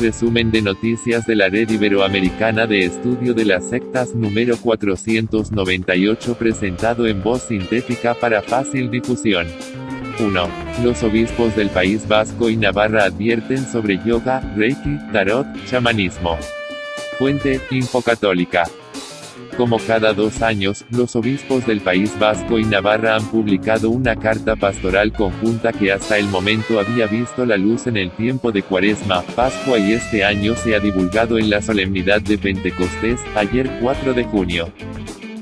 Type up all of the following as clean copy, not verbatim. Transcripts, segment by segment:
Resumen de noticias de la Red Iberoamericana de Estudio de las Sectas número 498 presentado en voz sintética para fácil difusión. 1. Los obispos del País Vasco y Navarra advierten sobre yoga, reiki, tarot, chamanismo. Fuente, Infocatólica. Como cada 2 años, los obispos del País Vasco y Navarra han publicado una carta pastoral conjunta que hasta el momento había visto la luz en el tiempo de Cuaresma, Pascua y este año se ha divulgado en la solemnidad de Pentecostés, ayer 4 de junio.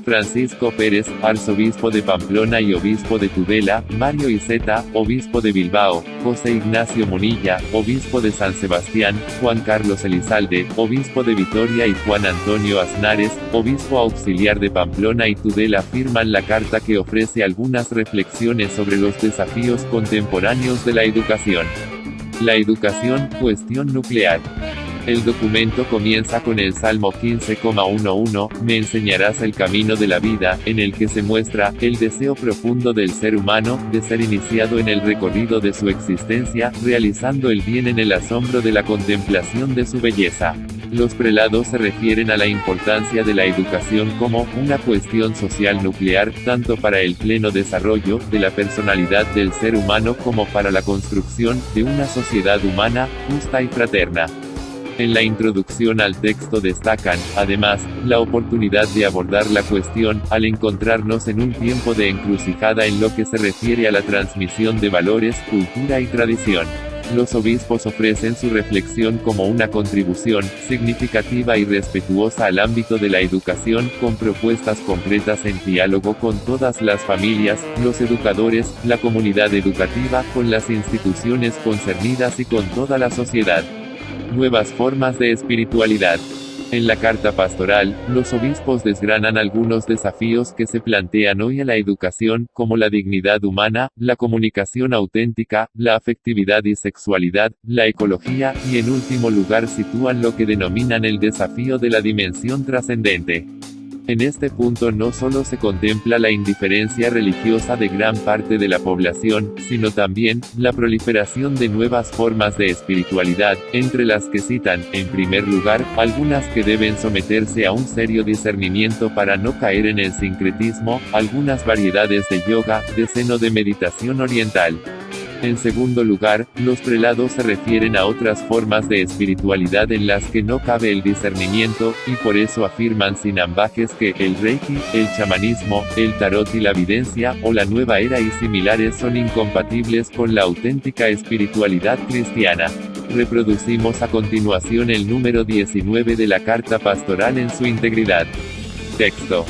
Francisco Pérez, arzobispo de Pamplona y obispo de Tudela, Mario Iceta, obispo de Bilbao, José Ignacio Munilla, obispo de San Sebastián, Juan Carlos Elizalde, obispo de Vitoria y Juan Antonio Aznares, obispo auxiliar de Pamplona y Tudela firman la carta que ofrece algunas reflexiones sobre los desafíos contemporáneos de la educación. La educación, cuestión nuclear. El documento comienza con el Salmo 15,11, me enseñarás el camino de la vida, en el que se muestra, el deseo profundo del ser humano, de ser iniciado en el recorrido de su existencia, realizando el bien en el asombro de la contemplación de su belleza. Los prelados se refieren a la importancia de la educación como una cuestión social nuclear, tanto para el pleno desarrollo de la personalidad del ser humano como para la construcción de una sociedad humana, justa y fraterna. En la introducción al texto destacan, además, la oportunidad de abordar la cuestión, al encontrarnos en un tiempo de encrucijada en lo que se refiere a la transmisión de valores, cultura y tradición. Los obispos ofrecen su reflexión como una contribución significativa y respetuosa al ámbito de la educación, con propuestas concretas en diálogo con todas las familias, los educadores, la comunidad educativa, con las instituciones concernidas y con toda la sociedad. Nuevas formas de espiritualidad. En la carta pastoral, los obispos desgranan algunos desafíos que se plantean hoy a la educación, como la dignidad humana, la comunicación auténtica, la afectividad y sexualidad, la ecología, y en último lugar sitúan lo que denominan el desafío de la dimensión trascendente. En este punto no solo se contempla la indiferencia religiosa de gran parte de la población, sino también, la proliferación de nuevas formas de espiritualidad, entre las que citan, en primer lugar, algunas que deben someterse a un serio discernimiento para no caer en el sincretismo, algunas variedades de yoga, deceno de meditación oriental. En segundo lugar, los prelados se refieren a otras formas de espiritualidad en las que no cabe el discernimiento, y por eso afirman sin ambajes que el reiki, el chamanismo, el tarot y la videncia, o la nueva era y similares son incompatibles con la auténtica espiritualidad cristiana. Reproducimos a continuación el número 19 de la carta pastoral en su integridad. Texto.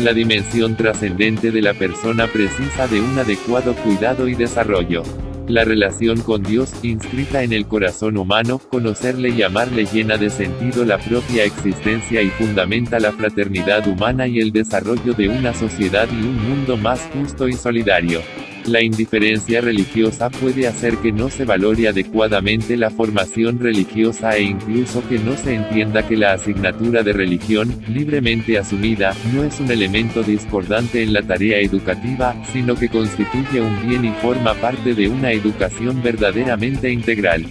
La dimensión trascendente de la persona precisa de un adecuado cuidado y desarrollo. La relación con Dios, inscrita en el corazón humano, conocerle y amarle llena de sentido la propia existencia y fundamenta la fraternidad humana y el desarrollo de una sociedad y un mundo más justo y solidario. La indiferencia religiosa puede hacer que no se valore adecuadamente la formación religiosa e incluso que no se entienda que la asignatura de religión, libremente asumida, no es un elemento discordante en la tarea educativa, sino que constituye un bien y forma parte de una educación verdaderamente integral.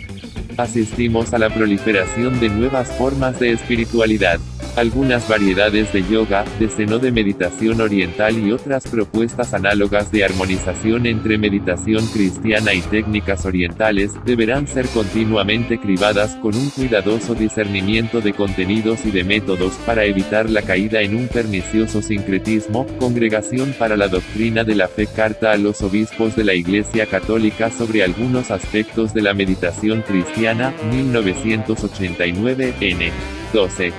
Asistimos a la proliferación de nuevas formas de espiritualidad. Algunas variedades de yoga, deceno de meditación oriental y otras propuestas análogas de armonización entre meditación cristiana y técnicas orientales, deberán ser continuamente cribadas con un cuidadoso discernimiento de contenidos y de métodos para evitar la caída en un pernicioso sincretismo. Congregación para la Doctrina de la Fe carta a los obispos de la Iglesia Católica sobre algunos aspectos de la meditación cristiana, 1989, n. 12.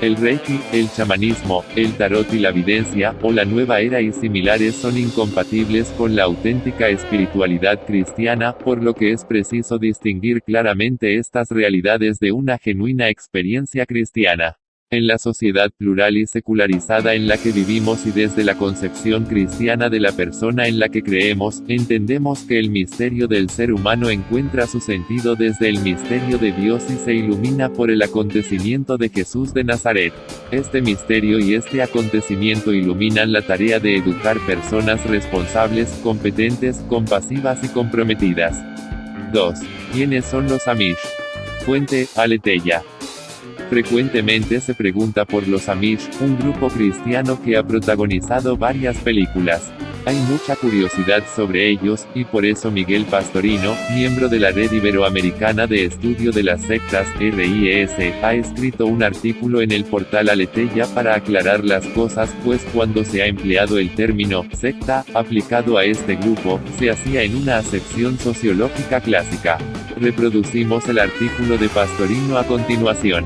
El reiki, el chamanismo, el tarot y la videncia, o la nueva era y similares son incompatibles con la auténtica espiritualidad cristiana, por lo que es preciso distinguir claramente estas realidades de una genuina experiencia cristiana. En la sociedad plural y secularizada en la que vivimos y desde la concepción cristiana de la persona en la que creemos, entendemos que el misterio del ser humano encuentra su sentido desde el misterio de Dios y se ilumina por el acontecimiento de Jesús de Nazaret. Este misterio y este acontecimiento iluminan la tarea de educar personas responsables, competentes, compasivas y comprometidas. 2. ¿Quiénes son los Amish? Fuente: Aleteia. Frecuentemente se pregunta por los Amish, un grupo cristiano que ha protagonizado varias películas. Hay mucha curiosidad sobre ellos, y por eso Miguel Pastorino, miembro de la Red Iberoamericana de Estudio de las Sectas, RIES, ha escrito un artículo en el portal Aleteia para aclarar las cosas, pues cuando se ha empleado el término secta aplicado a este grupo, se hacía en una acepción sociológica clásica. Reproducimos el artículo de Pastorino a continuación.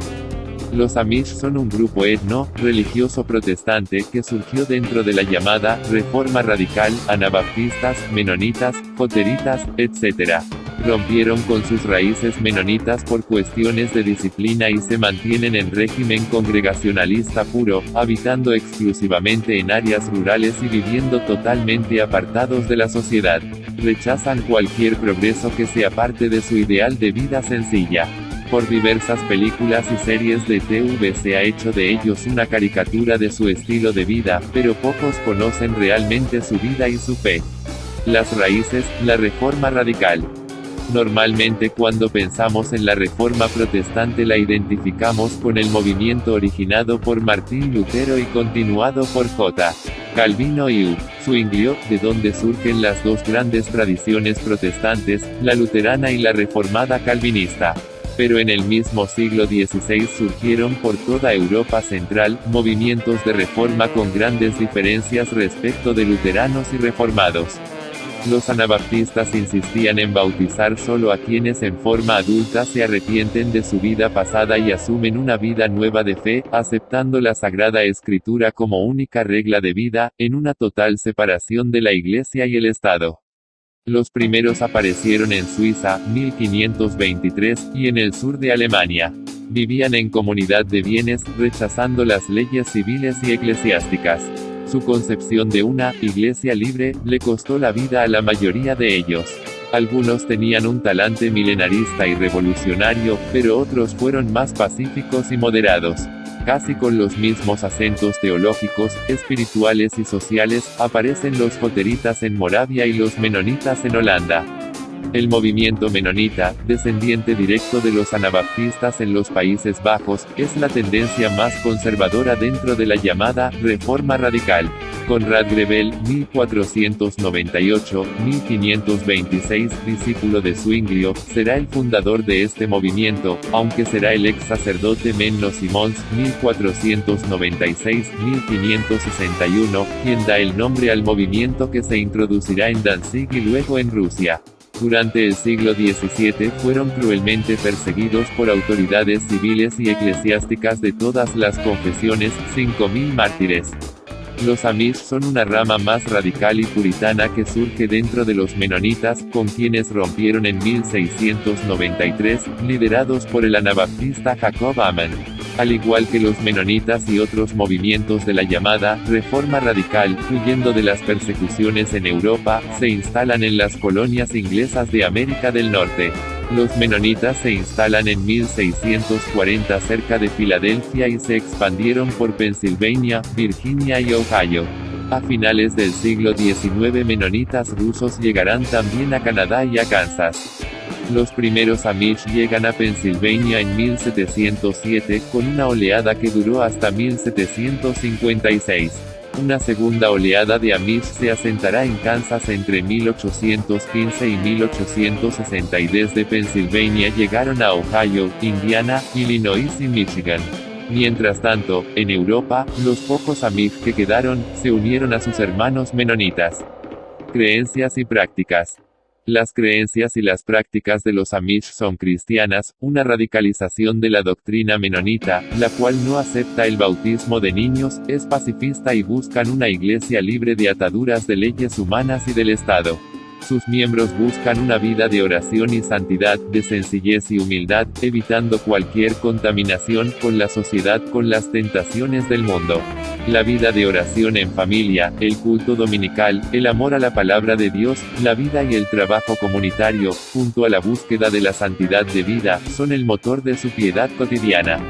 Los Amish son un grupo etno-religioso protestante que surgió dentro de la llamada Reforma Radical, anabaptistas, menonitas, joteritas, etc. Rompieron con sus raíces menonitas por cuestiones de disciplina y se mantienen en régimen congregacionalista puro, habitando exclusivamente en áreas rurales y viviendo totalmente apartados de la sociedad. Rechazan cualquier progreso que sea parte de su ideal de vida sencilla. Por diversas películas y series de TV se ha hecho de ellos una caricatura de su estilo de vida, pero pocos conocen realmente su vida y su fe. Las raíces: la Reforma Radical. Normalmente cuando pensamos en la Reforma Protestante la identificamos con el movimiento originado por Martín Lutero y continuado por J. Calvino y U. Zwinglio, de donde surgen las dos grandes tradiciones protestantes, la luterana y la reformada calvinista. Pero en el mismo siglo XVI surgieron por toda Europa Central, movimientos de reforma con grandes diferencias respecto de luteranos y reformados. Los anabaptistas insistían en bautizar solo a quienes en forma adulta se arrepienten de su vida pasada y asumen una vida nueva de fe, aceptando la Sagrada Escritura como única regla de vida, en una total separación de la Iglesia y el Estado. Los primeros aparecieron en Suiza, 1523, y en el sur de Alemania. Vivían en comunidad de bienes, rechazando las leyes civiles y eclesiásticas. Su concepción de una iglesia libre le costó la vida a la mayoría de ellos. Algunos tenían un talante milenarista y revolucionario, pero otros fueron más pacíficos y moderados. Casi con los mismos acentos teológicos, espirituales y sociales, aparecen los joteritas en Moravia y los menonitas en Holanda. El movimiento menonita, descendiente directo de los anabaptistas en los Países Bajos, es la tendencia más conservadora dentro de la llamada Reforma Radical. Conrad Grebel, 1498-1526, discípulo de Zwinglio, será el fundador de este movimiento, aunque será el ex sacerdote Menno Simons, 1496-1561, quien da el nombre al movimiento que se introducirá en Danzig y luego en Rusia. Durante el siglo XVII fueron cruelmente perseguidos por autoridades civiles y eclesiásticas de todas las confesiones, 5.000 mártires. Los Amish son una rama más radical y puritana que surge dentro de los menonitas, con quienes rompieron en 1693, liderados por el anabaptista Jacob Amann. Al igual que los menonitas y otros movimientos de la llamada Reforma Radical, huyendo de las persecuciones en Europa, se instalan en las colonias inglesas de América del Norte. Los menonitas se instalan en 1640 cerca de Filadelfia y se expandieron por Pensilvania, Virginia y Ohio. A finales del siglo XIX menonitas rusos llegarán también a Canadá y a Kansas. Los primeros Amish llegan a Pensilvania en 1707, con una oleada que duró hasta 1756. Una segunda oleada de Amish se asentará en Kansas entre 1815 y 1860 y desde Pensilvania llegaron a Ohio, Indiana, Illinois y Michigan. Mientras tanto, en Europa, los pocos Amish que quedaron, se unieron a sus hermanos menonitas. Creencias y prácticas. Las creencias y las prácticas de los Amish son cristianas, una radicalización de la doctrina menonita, la cual no acepta el bautismo de niños, es pacifista y buscan una iglesia libre de ataduras de leyes humanas y del Estado. Sus miembros buscan una vida de oración y santidad, de sencillez y humildad, evitando cualquier contaminación con la sociedad con las tentaciones del mundo. La vida de oración en familia, el culto dominical, el amor a la palabra de Dios, la vida y el trabajo comunitario, junto a la búsqueda de la santidad de vida, son el motor de su piedad cotidiana.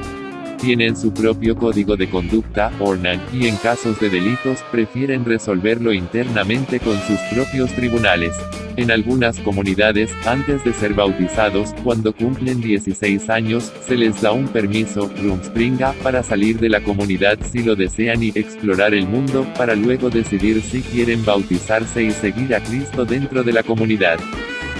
Tienen su propio código de conducta, Ornan, y en casos de delitos, prefieren resolverlo internamente con sus propios tribunales. En algunas comunidades, antes de ser bautizados, cuando cumplen 16 años, se les da un permiso, Rumspringa, para salir de la comunidad si lo desean y explorar el mundo, para luego decidir si quieren bautizarse y seguir a Cristo dentro de la comunidad.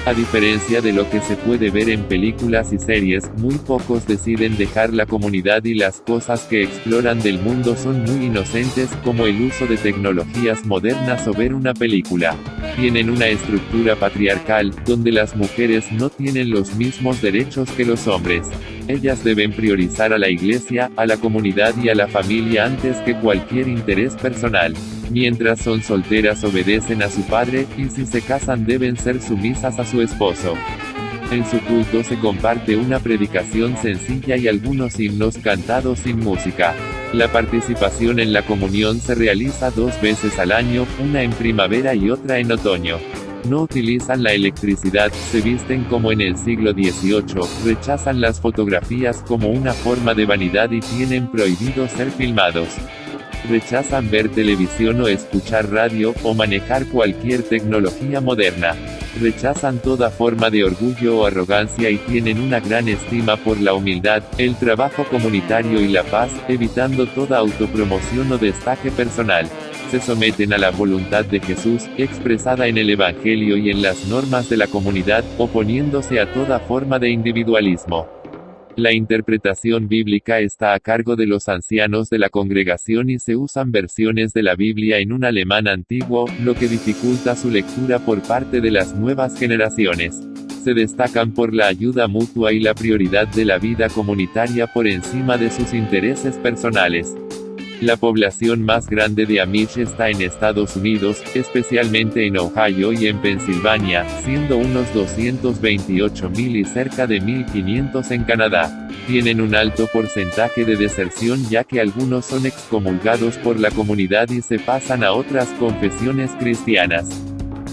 A diferencia de lo que se puede ver en películas y series, muy pocos deciden dejar la comunidad y las cosas que exploran del mundo son muy inocentes, como el uso de tecnologías modernas o ver una película. Tienen una estructura patriarcal, donde las mujeres no tienen los mismos derechos que los hombres. Ellas deben priorizar a la iglesia, a la comunidad y a la familia antes que cualquier interés personal. Mientras son solteras obedecen a su padre, y si se casan deben ser sumisas a su esposo. En su culto se comparte una predicación sencilla y algunos himnos cantados sin música. La participación en la comunión se realiza 2 veces al año, una en primavera y otra en otoño. No utilizan la electricidad, se visten como en el siglo XVIII, rechazan las fotografías como una forma de vanidad y tienen prohibido ser filmados. Rechazan ver televisión o escuchar radio, o manejar cualquier tecnología moderna. Rechazan toda forma de orgullo o arrogancia y tienen una gran estima por la humildad, el trabajo comunitario y la paz, evitando toda autopromoción o destaque personal. Se someten a la voluntad de Jesús, expresada en el Evangelio y en las normas de la comunidad, oponiéndose a toda forma de individualismo. La interpretación bíblica está a cargo de los ancianos de la congregación y se usan versiones de la Biblia en un alemán antiguo, lo que dificulta su lectura por parte de las nuevas generaciones. Se destacan por la ayuda mutua y la prioridad de la vida comunitaria por encima de sus intereses personales. La población más grande de Amish está en Estados Unidos, especialmente en Ohio y en Pensilvania, siendo unos 228,000 y cerca de 1,500 en Canadá. Tienen un alto porcentaje de deserción ya que algunos son excomulgados por la comunidad y se pasan a otras confesiones cristianas.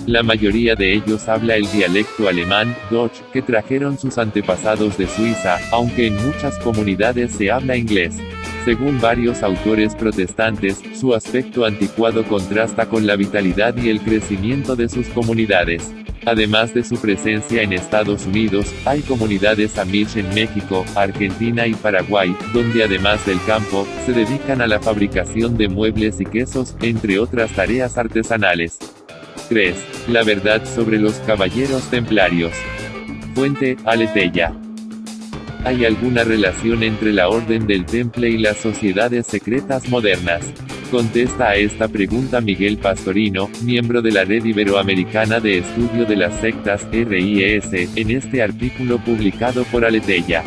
La mayoría de ellos habla el dialecto alemán, Deutsch, que trajeron sus antepasados de Suiza, aunque en muchas comunidades se habla inglés. Según varios autores protestantes, su aspecto anticuado contrasta con la vitalidad y el crecimiento de sus comunidades. Además de su presencia en Estados Unidos, hay comunidades Amish en México, Argentina y Paraguay, donde además del campo, se dedican a la fabricación de muebles y quesos, entre otras tareas artesanales. 3. La verdad sobre los caballeros templarios. Fuente, Aleteia. ¿Hay alguna relación entre la Orden del Temple y las sociedades secretas modernas? Contesta a esta pregunta Miguel Pastorino, miembro de la Red Iberoamericana de Estudio de las Sectas, RIES, en este artículo publicado por Aleteia.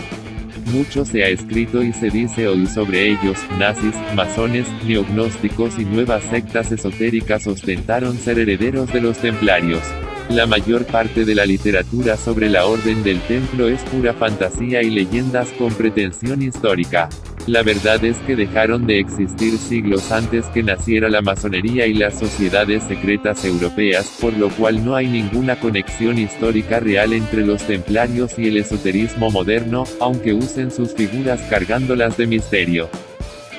Mucho se ha escrito y se dice hoy sobre ellos. Nazis, masones, neognósticos y nuevas sectas esotéricas ostentaron ser herederos de los templarios. La mayor parte de la literatura sobre la Orden del Templo es pura fantasía y leyendas con pretensión histórica. La verdad es que dejaron de existir siglos antes que naciera la masonería y las sociedades secretas europeas, por lo cual no hay ninguna conexión histórica real entre los templarios y el esoterismo moderno, aunque usen sus figuras cargándolas de misterio.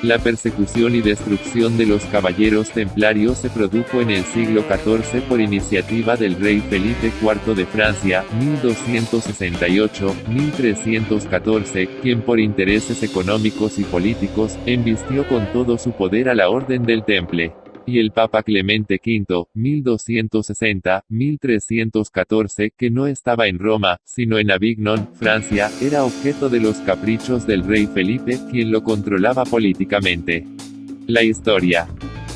La persecución y destrucción de los caballeros templarios se produjo en el siglo XIV por iniciativa del rey Felipe IV de Francia, 1268-1314, quien por intereses económicos y políticos, embistió con todo su poder a la Orden del Temple. Y el Papa Clemente V, 1260-1314, que no estaba en Roma, sino en Avignon, Francia, era objeto de los caprichos del rey Felipe, quien lo controlaba políticamente. La historia.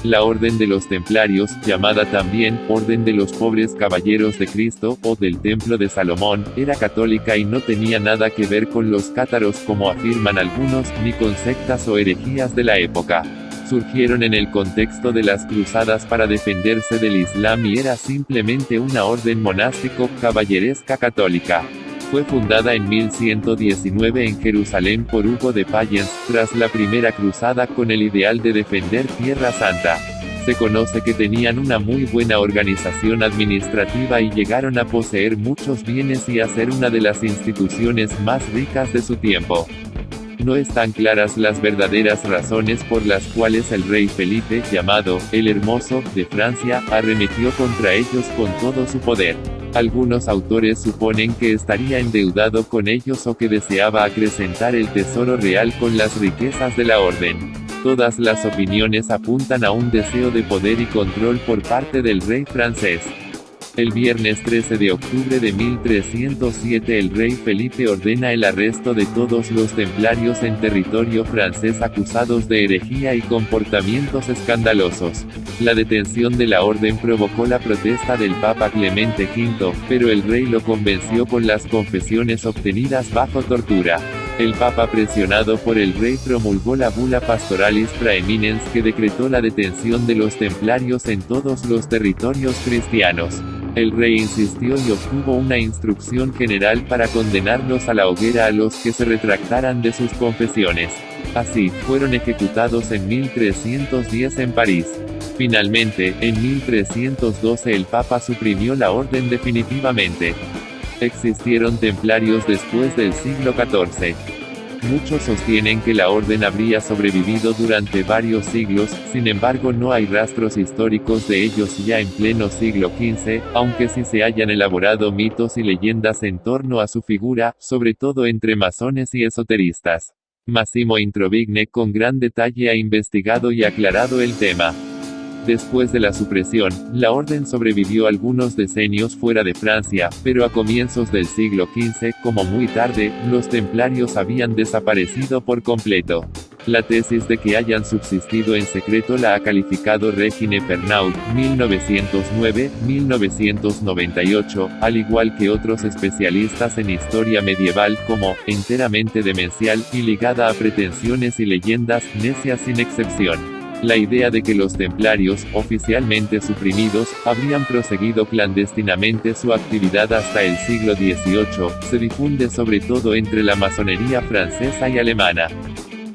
La Orden de los Templarios, llamada también Orden de los Pobres Caballeros de Cristo, o del Templo de Salomón, era católica y no tenía nada que ver con los cátaros como afirman algunos, ni con sectas o herejías de la época. Surgieron en el contexto de las cruzadas para defenderse del Islam y era simplemente una orden monástico-caballeresca católica. Fue fundada en 1119 en Jerusalén por Hugo de Payens, tras la primera cruzada con el ideal de defender Tierra Santa. Se conoce que tenían una muy buena organización administrativa y llegaron a poseer muchos bienes y a ser una de las instituciones más ricas de su tiempo. No están claras las verdaderas razones por las cuales el rey Felipe, llamado el Hermoso, de Francia, arremetió contra ellos con todo su poder. Algunos autores suponen que estaría endeudado con ellos o que deseaba acrecentar el tesoro real con las riquezas de la orden. Todas las opiniones apuntan a un deseo de poder y control por parte del rey francés. El viernes 13 de octubre de 1307 el rey Felipe ordena el arresto de todos los templarios en territorio francés acusados de herejía y comportamientos escandalosos. La detención de la orden provocó la protesta del Papa Clemente V, pero el rey lo convenció con las confesiones obtenidas bajo tortura. El Papa, presionado por el rey, promulgó la Bula Pastoralis Praeminens que decretó la detención de los templarios en todos los territorios cristianos. El rey insistió y obtuvo una instrucción general para condenarlos a la hoguera a los que se retractaran de sus confesiones. Así, fueron ejecutados en 1310 en París. Finalmente, en 1312 el Papa suprimió la orden definitivamente. Existieron templarios después del siglo XIV. Muchos sostienen que la orden habría sobrevivido durante varios siglos, sin embargo no hay rastros históricos de ellos ya en pleno siglo XV, aunque sí se hayan elaborado mitos y leyendas en torno a su figura, sobre todo entre masones y esoteristas. Massimo Introvigne con gran detalle ha investigado y aclarado el tema. Después de la supresión, la orden sobrevivió algunos decenios fuera de Francia, pero a comienzos del siglo XV, como muy tarde, los templarios habían desaparecido por completo. La tesis de que hayan subsistido en secreto la ha calificado Regine Pernaut, 1909-1998, al igual que otros especialistas en historia medieval como, enteramente demencial, y ligada a pretensiones y leyendas, necias sin excepción. La idea de que los templarios, oficialmente suprimidos, habrían proseguido clandestinamente su actividad hasta el siglo XVIII, se difunde sobre todo entre la masonería francesa y alemana.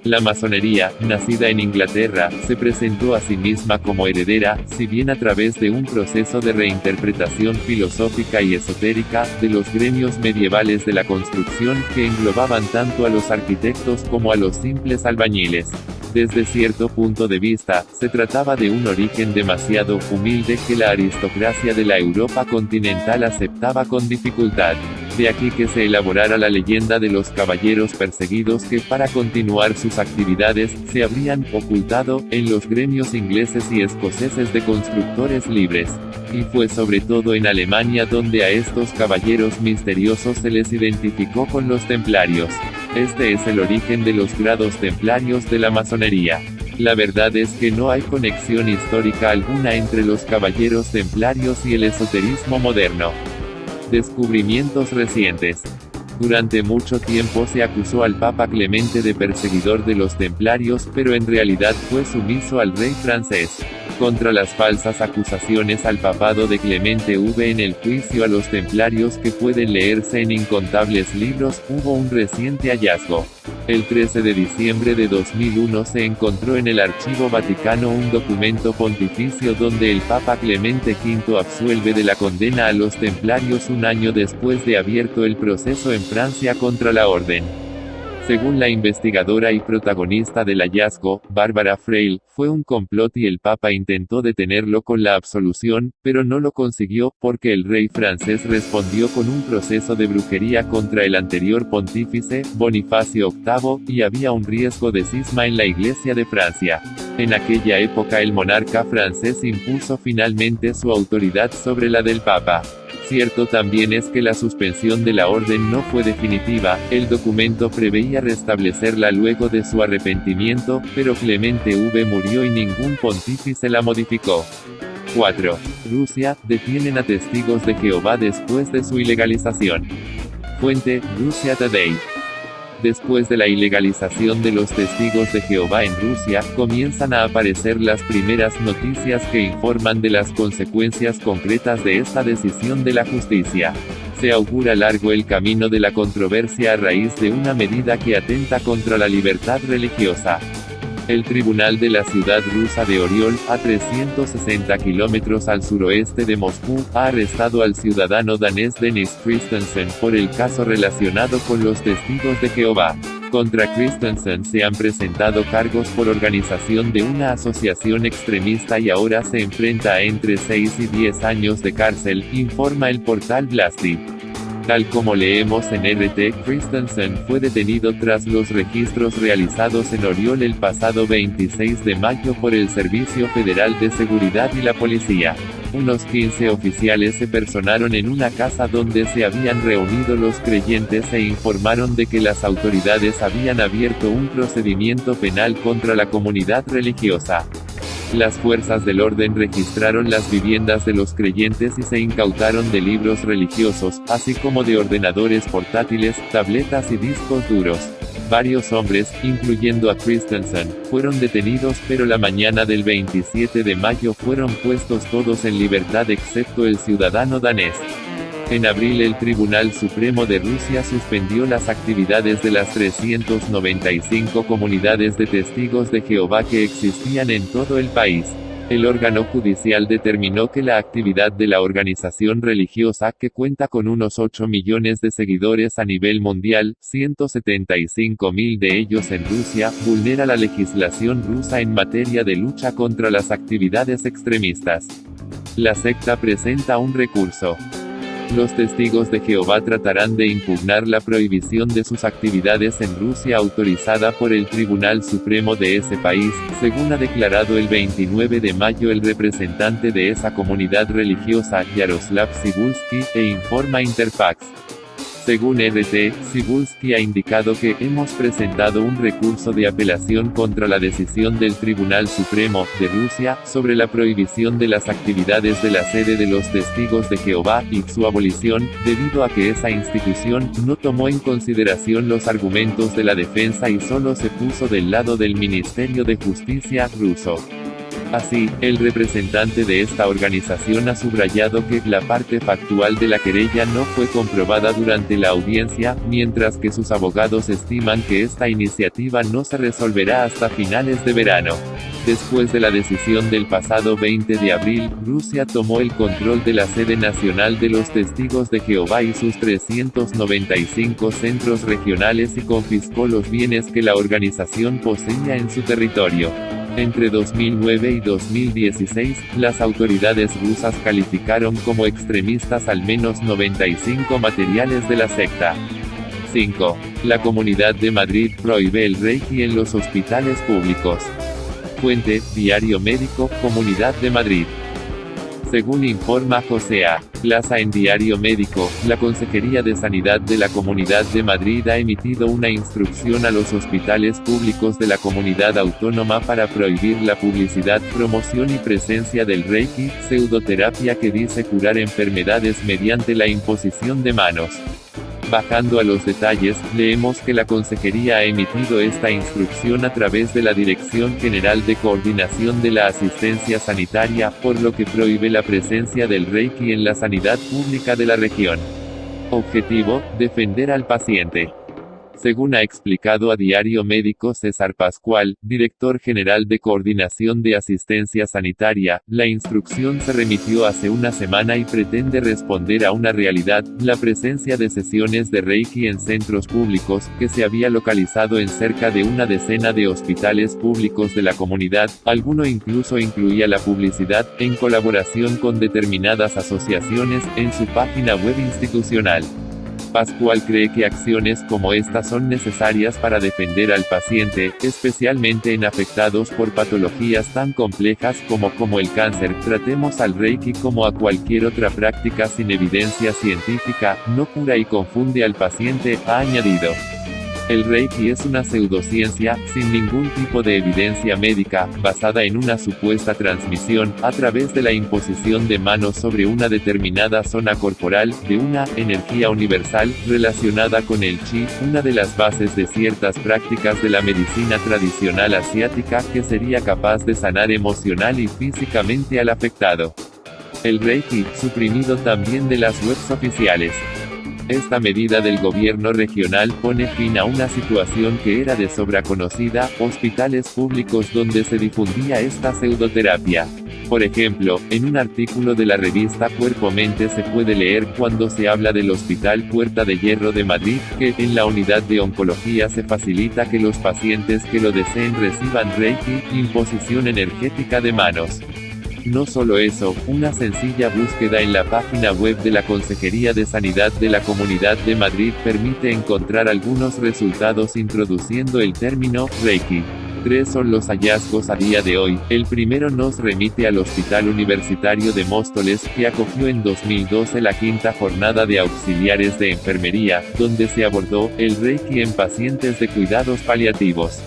La masonería, nacida en Inglaterra, se presentó a sí misma como heredera, si bien a través de un proceso de reinterpretación filosófica y esotérica, de los gremios medievales de la construcción, que englobaban tanto a los arquitectos como a los simples albañiles. Desde cierto punto de vista, se trataba de un origen demasiado humilde que la aristocracia de la Europa continental aceptaba con dificultad. De aquí que se elaborara la leyenda de los caballeros perseguidos que, para continuar sus actividades, se habrían ocultado en los gremios ingleses y escoceses de constructores libres. Y fue sobre todo en Alemania donde a estos caballeros misteriosos se les identificó con los templarios. Este es el origen de los grados templarios de la masonería. La verdad es que no hay conexión histórica alguna entre los caballeros templarios y el esoterismo moderno. Descubrimientos recientes. Durante mucho tiempo se acusó al Papa Clemente de perseguidor de los templarios, pero en realidad fue sumiso al rey francés. Contra las falsas acusaciones al papado de Clemente V en el juicio a los templarios, que pueden leerse en incontables libros, hubo un reciente hallazgo. El 13 de diciembre de 2001 se encontró en el Archivo Vaticano un documento pontificio donde el Papa Clemente V absuelve de la condena a los templarios un año después de abierto el proceso en Francia contra la orden. Según la investigadora y protagonista del hallazgo, Bárbara Freil, fue un complot y el Papa intentó detenerlo con la absolución, pero no lo consiguió, porque el rey francés respondió con un proceso de brujería contra el anterior pontífice, Bonifacio VIII, y había un riesgo de cisma en la Iglesia de Francia. En aquella época el monarca francés impuso finalmente su autoridad sobre la del Papa. Cierto también es que la suspensión de la orden no fue definitiva, el documento preveía restablecerla luego de su arrepentimiento, pero Clemente V murió y ningún pontífice la modificó. 4. Rusia, detienen a testigos de Jehová después de su ilegalización. Fuente, Russia Today. Después de la ilegalización de los testigos de Jehová en Rusia, comienzan a aparecer las primeras noticias que informan de las consecuencias concretas de esta decisión de la justicia. Se augura largo el camino de la controversia a raíz de una medida que atenta contra la libertad religiosa. El tribunal de la ciudad rusa de Oriol, a 360 kilómetros al suroeste de Moscú, ha arrestado al ciudadano danés Dennis Christensen por el caso relacionado con los testigos de Jehová. Contra Christensen se han presentado cargos por organización de una asociación extremista y ahora se enfrenta a entre 6 y 10 años de cárcel, informa el portal Blasty. Tal como leemos en RT, Christensen fue detenido tras los registros realizados en Oriol el pasado 26 de mayo por el Servicio Federal de Seguridad y la policía. Unos 15 oficiales se personaron en una casa donde se habían reunido los creyentes e informaron de que las autoridades habían abierto un procedimiento penal contra la comunidad religiosa. Las fuerzas del orden registraron las viviendas de los creyentes y se incautaron de libros religiosos, así como de ordenadores portátiles, tabletas y discos duros. Varios hombres, incluyendo a Christensen, fueron detenidos pero la mañana del 27 de mayo fueron puestos todos en libertad excepto el ciudadano danés. En abril el Tribunal Supremo de Rusia suspendió las actividades de las 395 comunidades de testigos de Jehová que existían en todo el país. El órgano judicial determinó que la actividad de la organización religiosa, que cuenta con unos 8 millones de seguidores a nivel mundial, 175.000 de ellos en Rusia, vulnera la legislación rusa en materia de lucha contra las actividades extremistas. La secta presenta un recurso. Los testigos de Jehová tratarán de impugnar la prohibición de sus actividades en Rusia autorizada por el Tribunal Supremo de ese país, según ha declarado el 29 de mayo el representante de esa comunidad religiosa, Yaroslav Cybulski, e informa Interfax. Según RT, Cybulski ha indicado que hemos presentado un recurso de apelación contra la decisión del Tribunal Supremo de Rusia sobre la prohibición de las actividades de la sede de los Testigos de Jehová y su abolición, debido a que esa institución no tomó en consideración los argumentos de la defensa y solo se puso del lado del Ministerio de Justicia ruso. Así, el representante de esta organización ha subrayado que la parte factual de la querella no fue comprobada durante la audiencia, mientras que sus abogados estiman que esta iniciativa no se resolverá hasta finales de verano. Después de la decisión del pasado 20 de abril, Rusia tomó el control de la sede nacional de los Testigos de Jehová y sus 395 centros regionales y confiscó los bienes que la organización poseía en su territorio. Entre 2009 y 2016, las autoridades rusas calificaron como extremistas al menos 95 materiales de la secta. 5. La Comunidad de Madrid prohíbe el Reiki en los hospitales públicos. Fuente: Diario Médico, Comunidad de Madrid. Según informa José A. Plaza en Diario Médico, la Consejería de Sanidad de la Comunidad de Madrid ha emitido una instrucción a los hospitales públicos de la comunidad autónoma para prohibir la publicidad, promoción y presencia del Reiki, pseudoterapia que dice curar enfermedades mediante la imposición de manos. Bajando a los detalles, leemos que la Consejería ha emitido esta instrucción a través de la Dirección General de Coordinación de la Asistencia Sanitaria, por lo que prohíbe la presencia del Reiki en la sanidad pública de la región. Objetivo: defender al paciente. Según ha explicado a Diario Médico César Pascual, director general de Coordinación de Asistencia Sanitaria, la instrucción se remitió hace una semana y pretende responder a una realidad: la presencia de sesiones de Reiki en centros públicos, que se había localizado en cerca de una decena de hospitales públicos de la comunidad. Alguno incluso incluía la publicidad, en colaboración con determinadas asociaciones, en su página web institucional. Pascual cree que acciones como estas son necesarias para defender al paciente, especialmente en afectados por patologías tan complejas como el cáncer. Tratemos al Reiki como a cualquier otra práctica sin evidencia científica, no cura y confunde al paciente, ha añadido. El Reiki es una pseudociencia, sin ningún tipo de evidencia médica, basada en una supuesta transmisión, a través de la imposición de manos sobre una determinada zona corporal, de una energía universal, relacionada con el chi, una de las bases de ciertas prácticas de la medicina tradicional asiática, que sería capaz de sanar emocional y físicamente al afectado. El Reiki, suprimido también de las webs oficiales. Esta medida del gobierno regional pone fin a una situación que era de sobra conocida: hospitales públicos donde se difundía esta pseudoterapia. Por ejemplo, en un artículo de la revista Cuerpo-Mente se puede leer cuando se habla del Hospital Puerta de Hierro de Madrid, que, en la unidad de oncología se facilita que los pacientes que lo deseen reciban Reiki, imposición energética de manos. No solo eso, una sencilla búsqueda en la página web de la Consejería de Sanidad de la Comunidad de Madrid permite encontrar algunos resultados introduciendo el término Reiki. 3 son los hallazgos a día de hoy. El primero nos remite al Hospital Universitario de Móstoles, que acogió en 2012 la 5ª jornada de auxiliares de enfermería, donde se abordó el Reiki en pacientes de cuidados paliativos.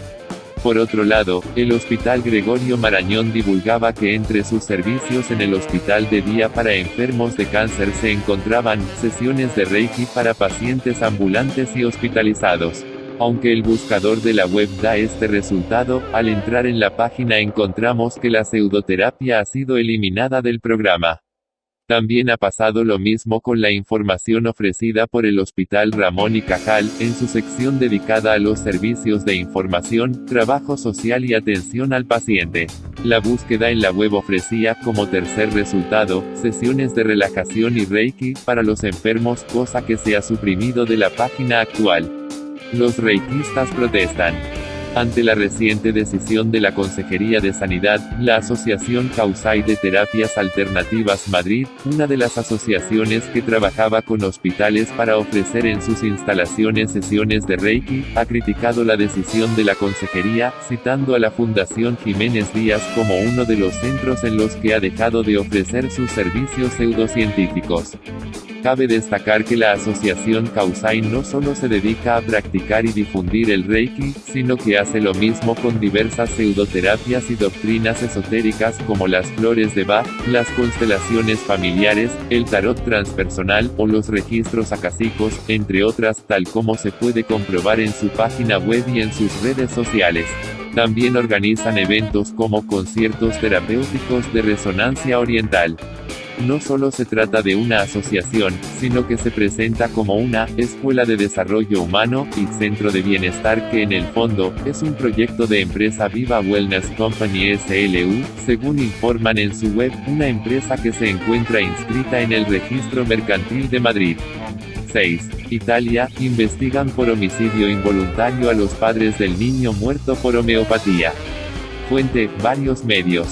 Por otro lado, el Hospital Gregorio Marañón divulgaba que entre sus servicios en el hospital de día para enfermos de cáncer se encontraban sesiones de Reiki para pacientes ambulantes y hospitalizados. Aunque el buscador de la web da este resultado, al entrar en la página encontramos que la pseudoterapia ha sido eliminada del programa. También ha pasado lo mismo con la información ofrecida por el Hospital Ramón y Cajal, en su sección dedicada a los servicios de información, trabajo social y atención al paciente. La búsqueda en la web ofrecía como tercer resultado, sesiones de relajación y Reiki para los enfermos, cosa que se ha suprimido de la página actual. Los reikistas protestan. Ante la reciente decisión de la Consejería de Sanidad, la Asociación Causai de Terapias Alternativas Madrid, una de las asociaciones que trabajaba con hospitales para ofrecer en sus instalaciones sesiones de Reiki, ha criticado la decisión de la Consejería, citando a la Fundación Jiménez Díaz como uno de los centros en los que ha dejado de ofrecer sus servicios pseudocientíficos. Cabe destacar que la asociación Causai no solo se dedica a practicar y difundir el Reiki, sino que hace lo mismo con diversas pseudoterapias y doctrinas esotéricas como las flores de Bach, las constelaciones familiares, el tarot transpersonal, o los registros acásicos, entre otras, tal como se puede comprobar en su página web y en sus redes sociales. También organizan eventos como conciertos terapéuticos de resonancia oriental. No solo se trata de una asociación, sino que se presenta como una escuela de desarrollo humano y centro de bienestar que en el fondo es un proyecto de empresa Viva Wellness Company SLU, según informan en su web, una empresa que se encuentra inscrita en el Registro Mercantil de Madrid. 6. Italia, investigan por homicidio involuntario a los padres del niño muerto por homeopatía. Fuente, varios medios.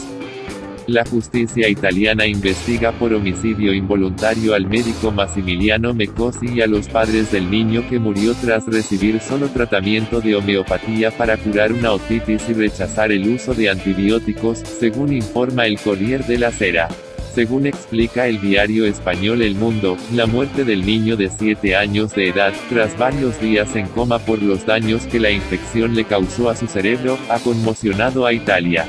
La justicia italiana investiga por homicidio involuntario al médico Massimiliano Meccosi y a los padres del niño que murió tras recibir solo tratamiento de homeopatía para curar una otitis y rechazar el uso de antibióticos, según informa el Corriere della Sera. Según explica el diario español El Mundo, la muerte del niño de 7 años de edad, tras varios días en coma por los daños que la infección le causó a su cerebro, ha conmocionado a Italia.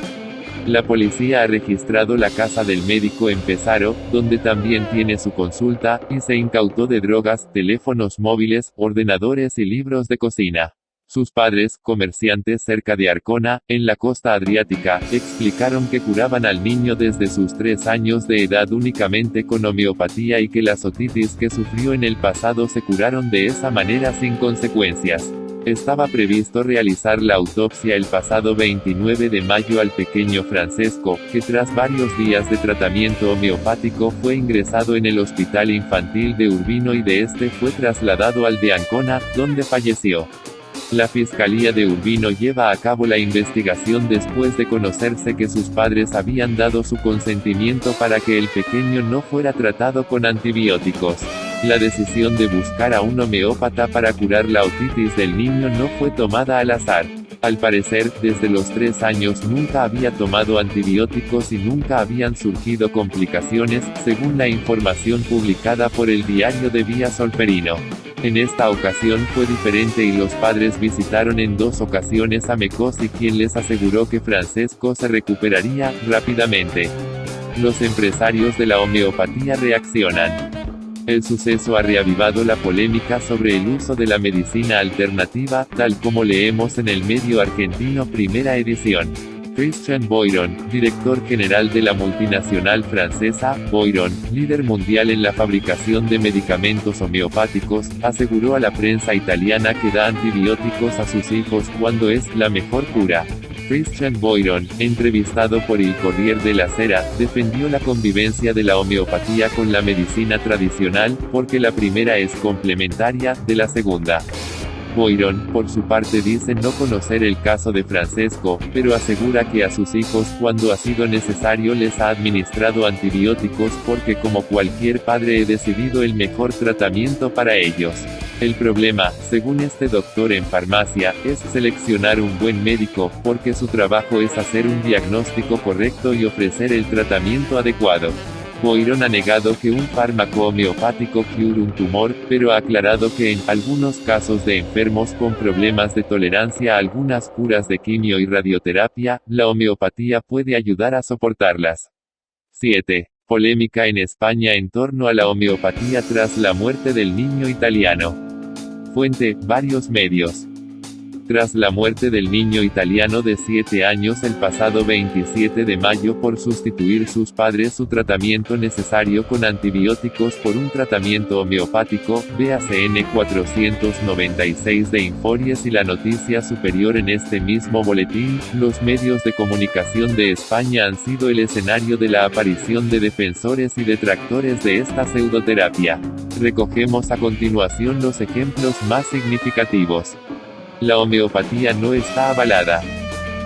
La policía ha registrado la casa del médico en Pesaro, donde también tiene su consulta, y se incautó de drogas, teléfonos móviles, ordenadores y libros de cocina. Sus padres, comerciantes cerca de Arcona, en la costa adriática, explicaron que curaban al niño desde sus 3 años de edad únicamente con homeopatía y que las otitis que sufrió en el pasado se curaron de esa manera sin consecuencias. Estaba previsto realizar la autopsia el pasado 29 de mayo al pequeño Francesco, que tras varios días de tratamiento homeopático fue ingresado en el Hospital Infantil de Urbino y de este fue trasladado al de Ancona, donde falleció. La Fiscalía de Urbino lleva a cabo la investigación después de conocerse que sus padres habían dado su consentimiento para que el pequeño no fuera tratado con antibióticos. La decisión de buscar a un homeópata para curar la otitis del niño no fue tomada al azar. Al parecer, desde los 3 años nunca había tomado antibióticos y nunca habían surgido complicaciones, según la información publicada por el diario de Vía Solferino. En esta ocasión fue diferente y los padres visitaron en 2 ocasiones a Meccosi, quien les aseguró que Francesco se recuperaría rápidamente. Los empresarios de la homeopatía reaccionan. El suceso ha reavivado la polémica sobre el uso de la medicina alternativa, tal como leemos en el medio argentino Primera Edición. Christian Boiron, director general de la multinacional francesa, Boiron, líder mundial en la fabricación de medicamentos homeopáticos, aseguró a la prensa italiana que da antibióticos a sus hijos cuando es la mejor cura. Christian Boiron, entrevistado por El Corriere della Sera, defendió la convivencia de la homeopatía con la medicina tradicional, porque la primera es complementaria de la segunda. Boiron, por su parte, dice no conocer el caso de Francesco, pero asegura que a sus hijos, cuando ha sido necesario, les ha administrado antibióticos porque como cualquier padre he decidido el mejor tratamiento para ellos. El problema, según este doctor en farmacia, es seleccionar un buen médico, porque su trabajo es hacer un diagnóstico correcto y ofrecer el tratamiento adecuado. Boiron ha negado que un fármaco homeopático cure un tumor, pero ha aclarado que en algunos casos de enfermos con problemas de tolerancia a algunas curas de quimio y radioterapia, la homeopatía puede ayudar a soportarlas. 7. Polémica en España en torno a la homeopatía tras la muerte del niño italiano. Fuente: varios medios. Tras la muerte del niño italiano de 7 años el pasado 27 de mayo por sustituir sus padres su tratamiento necesario con antibióticos por un tratamiento homeopático, VACN 496 de Informes y la noticia superior en este mismo boletín, los medios de comunicación de España han sido el escenario de la aparición de defensores y detractores de esta pseudoterapia. Recogemos a continuación los ejemplos más significativos. La homeopatía no está avalada.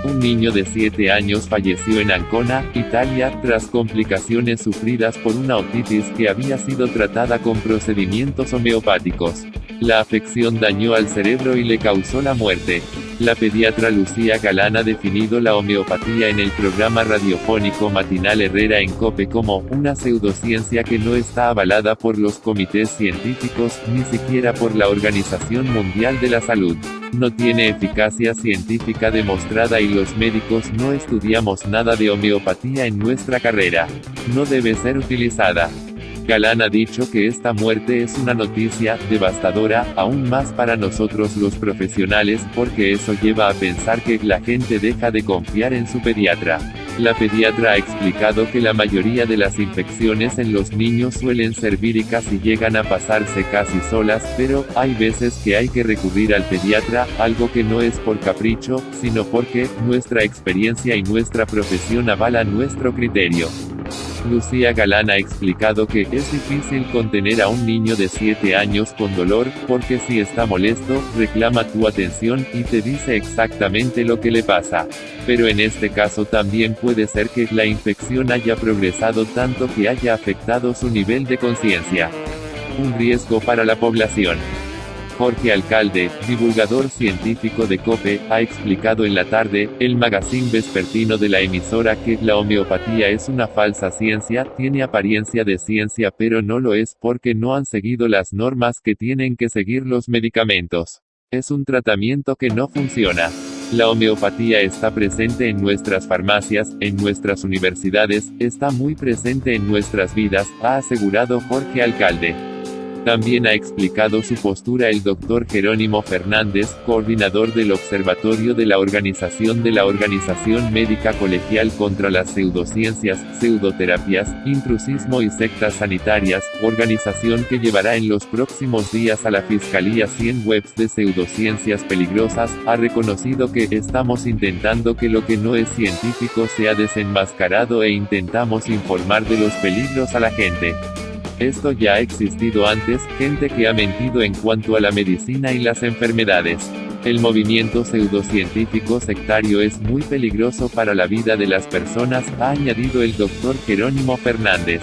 Un niño de 7 años falleció en Ancona, Italia, tras complicaciones sufridas por una otitis que había sido tratada con procedimientos homeopáticos. La afección dañó al cerebro y le causó la muerte. La pediatra Lucía Galán ha definido la homeopatía en el programa radiofónico matinal Herrera en COPE como una pseudociencia que no está avalada por los comités científicos, ni siquiera por la Organización Mundial de la Salud. No tiene eficacia científica demostrada y los médicos no estudiamos nada de homeopatía en nuestra carrera. No debe ser utilizada. Galán ha dicho que esta muerte es una noticia devastadora, aún más para nosotros los profesionales, porque eso lleva a pensar que la gente deja de confiar en su pediatra. La pediatra ha explicado que la mayoría de las infecciones en los niños suelen ser víricas y llegan a pasarse casi solas, pero hay veces que hay que recurrir al pediatra, algo que no es por capricho, sino porque nuestra experiencia y nuestra profesión avalan nuestro criterio. Lucía Galán ha explicado que es difícil contener a un niño de 7 años con dolor, porque si está molesto, reclama tu atención y te dice exactamente lo que le pasa. Pero en este caso también puede ser que la infección haya progresado tanto que haya afectado su nivel de conciencia. Un riesgo para la población. Jorge Alcalde, divulgador científico de COPE, ha explicado en la tarde, el magazine vespertino de la emisora, que la homeopatía es una falsa ciencia, tiene apariencia de ciencia pero no lo es porque no han seguido las normas que tienen que seguir los medicamentos. Es un tratamiento que no funciona. La homeopatía está presente en nuestras farmacias, en nuestras universidades, está muy presente en nuestras vidas, ha asegurado Jorge Alcalde. También ha explicado su postura el Dr. Jerónimo Fernández, coordinador del Observatorio de la Organización Médica Colegial contra las Pseudociencias, Pseudoterapias, Intrusismo y Sectas Sanitarias, organización que llevará en los próximos días a la Fiscalía 100 webs de pseudociencias peligrosas, ha reconocido que estamos intentando que lo que no es científico sea desenmascarado e intentamos informar de los peligros a la gente. Esto ya ha existido antes, gente que ha mentido en cuanto a la medicina y las enfermedades. El movimiento pseudocientífico sectario es muy peligroso para la vida de las personas, ha añadido el Dr. Jerónimo Fernández.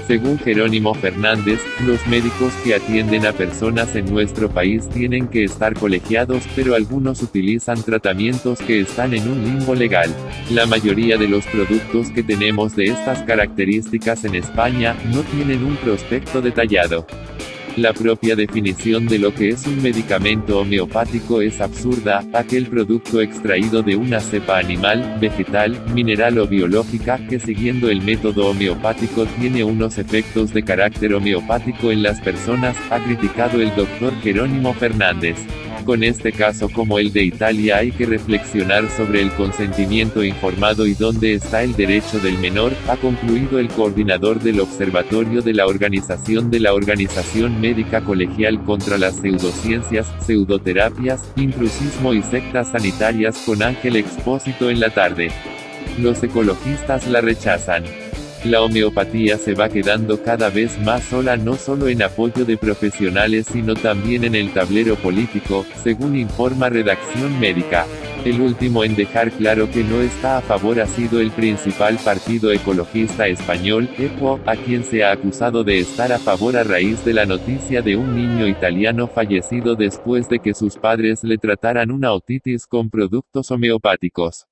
Según Jerónimo Fernández, los médicos que atienden a personas en nuestro país tienen que estar colegiados, pero algunos utilizan tratamientos que están en un limbo legal. La mayoría de los productos que tenemos de estas características en España, no tienen un prospecto detallado. La propia definición de lo que es un medicamento homeopático es absurda, aquel producto extraído de una cepa animal, vegetal, mineral o biológica, que siguiendo el método homeopático tiene unos efectos de carácter homeopático en las personas, ha criticado el Dr. Jerónimo Fernández. Con este caso como el de Italia hay que reflexionar sobre el consentimiento informado y dónde está el derecho del menor, ha concluido el coordinador del Observatorio de la Organización Médica Colegial contra las Pseudociencias, Pseudoterapias, Intrusismo y Sectas Sanitarias con Ángel Expósito en la tarde. Los ecologistas la rechazan. La homeopatía se va quedando cada vez más sola no solo en apoyo de profesionales sino también en el tablero político, según informa Redacción Médica. El último en dejar claro que no está a favor ha sido el principal partido ecologista español, EPO, a quien se ha acusado de estar a favor a raíz de la noticia de un niño italiano fallecido después de que sus padres le trataran una otitis con productos homeopáticos.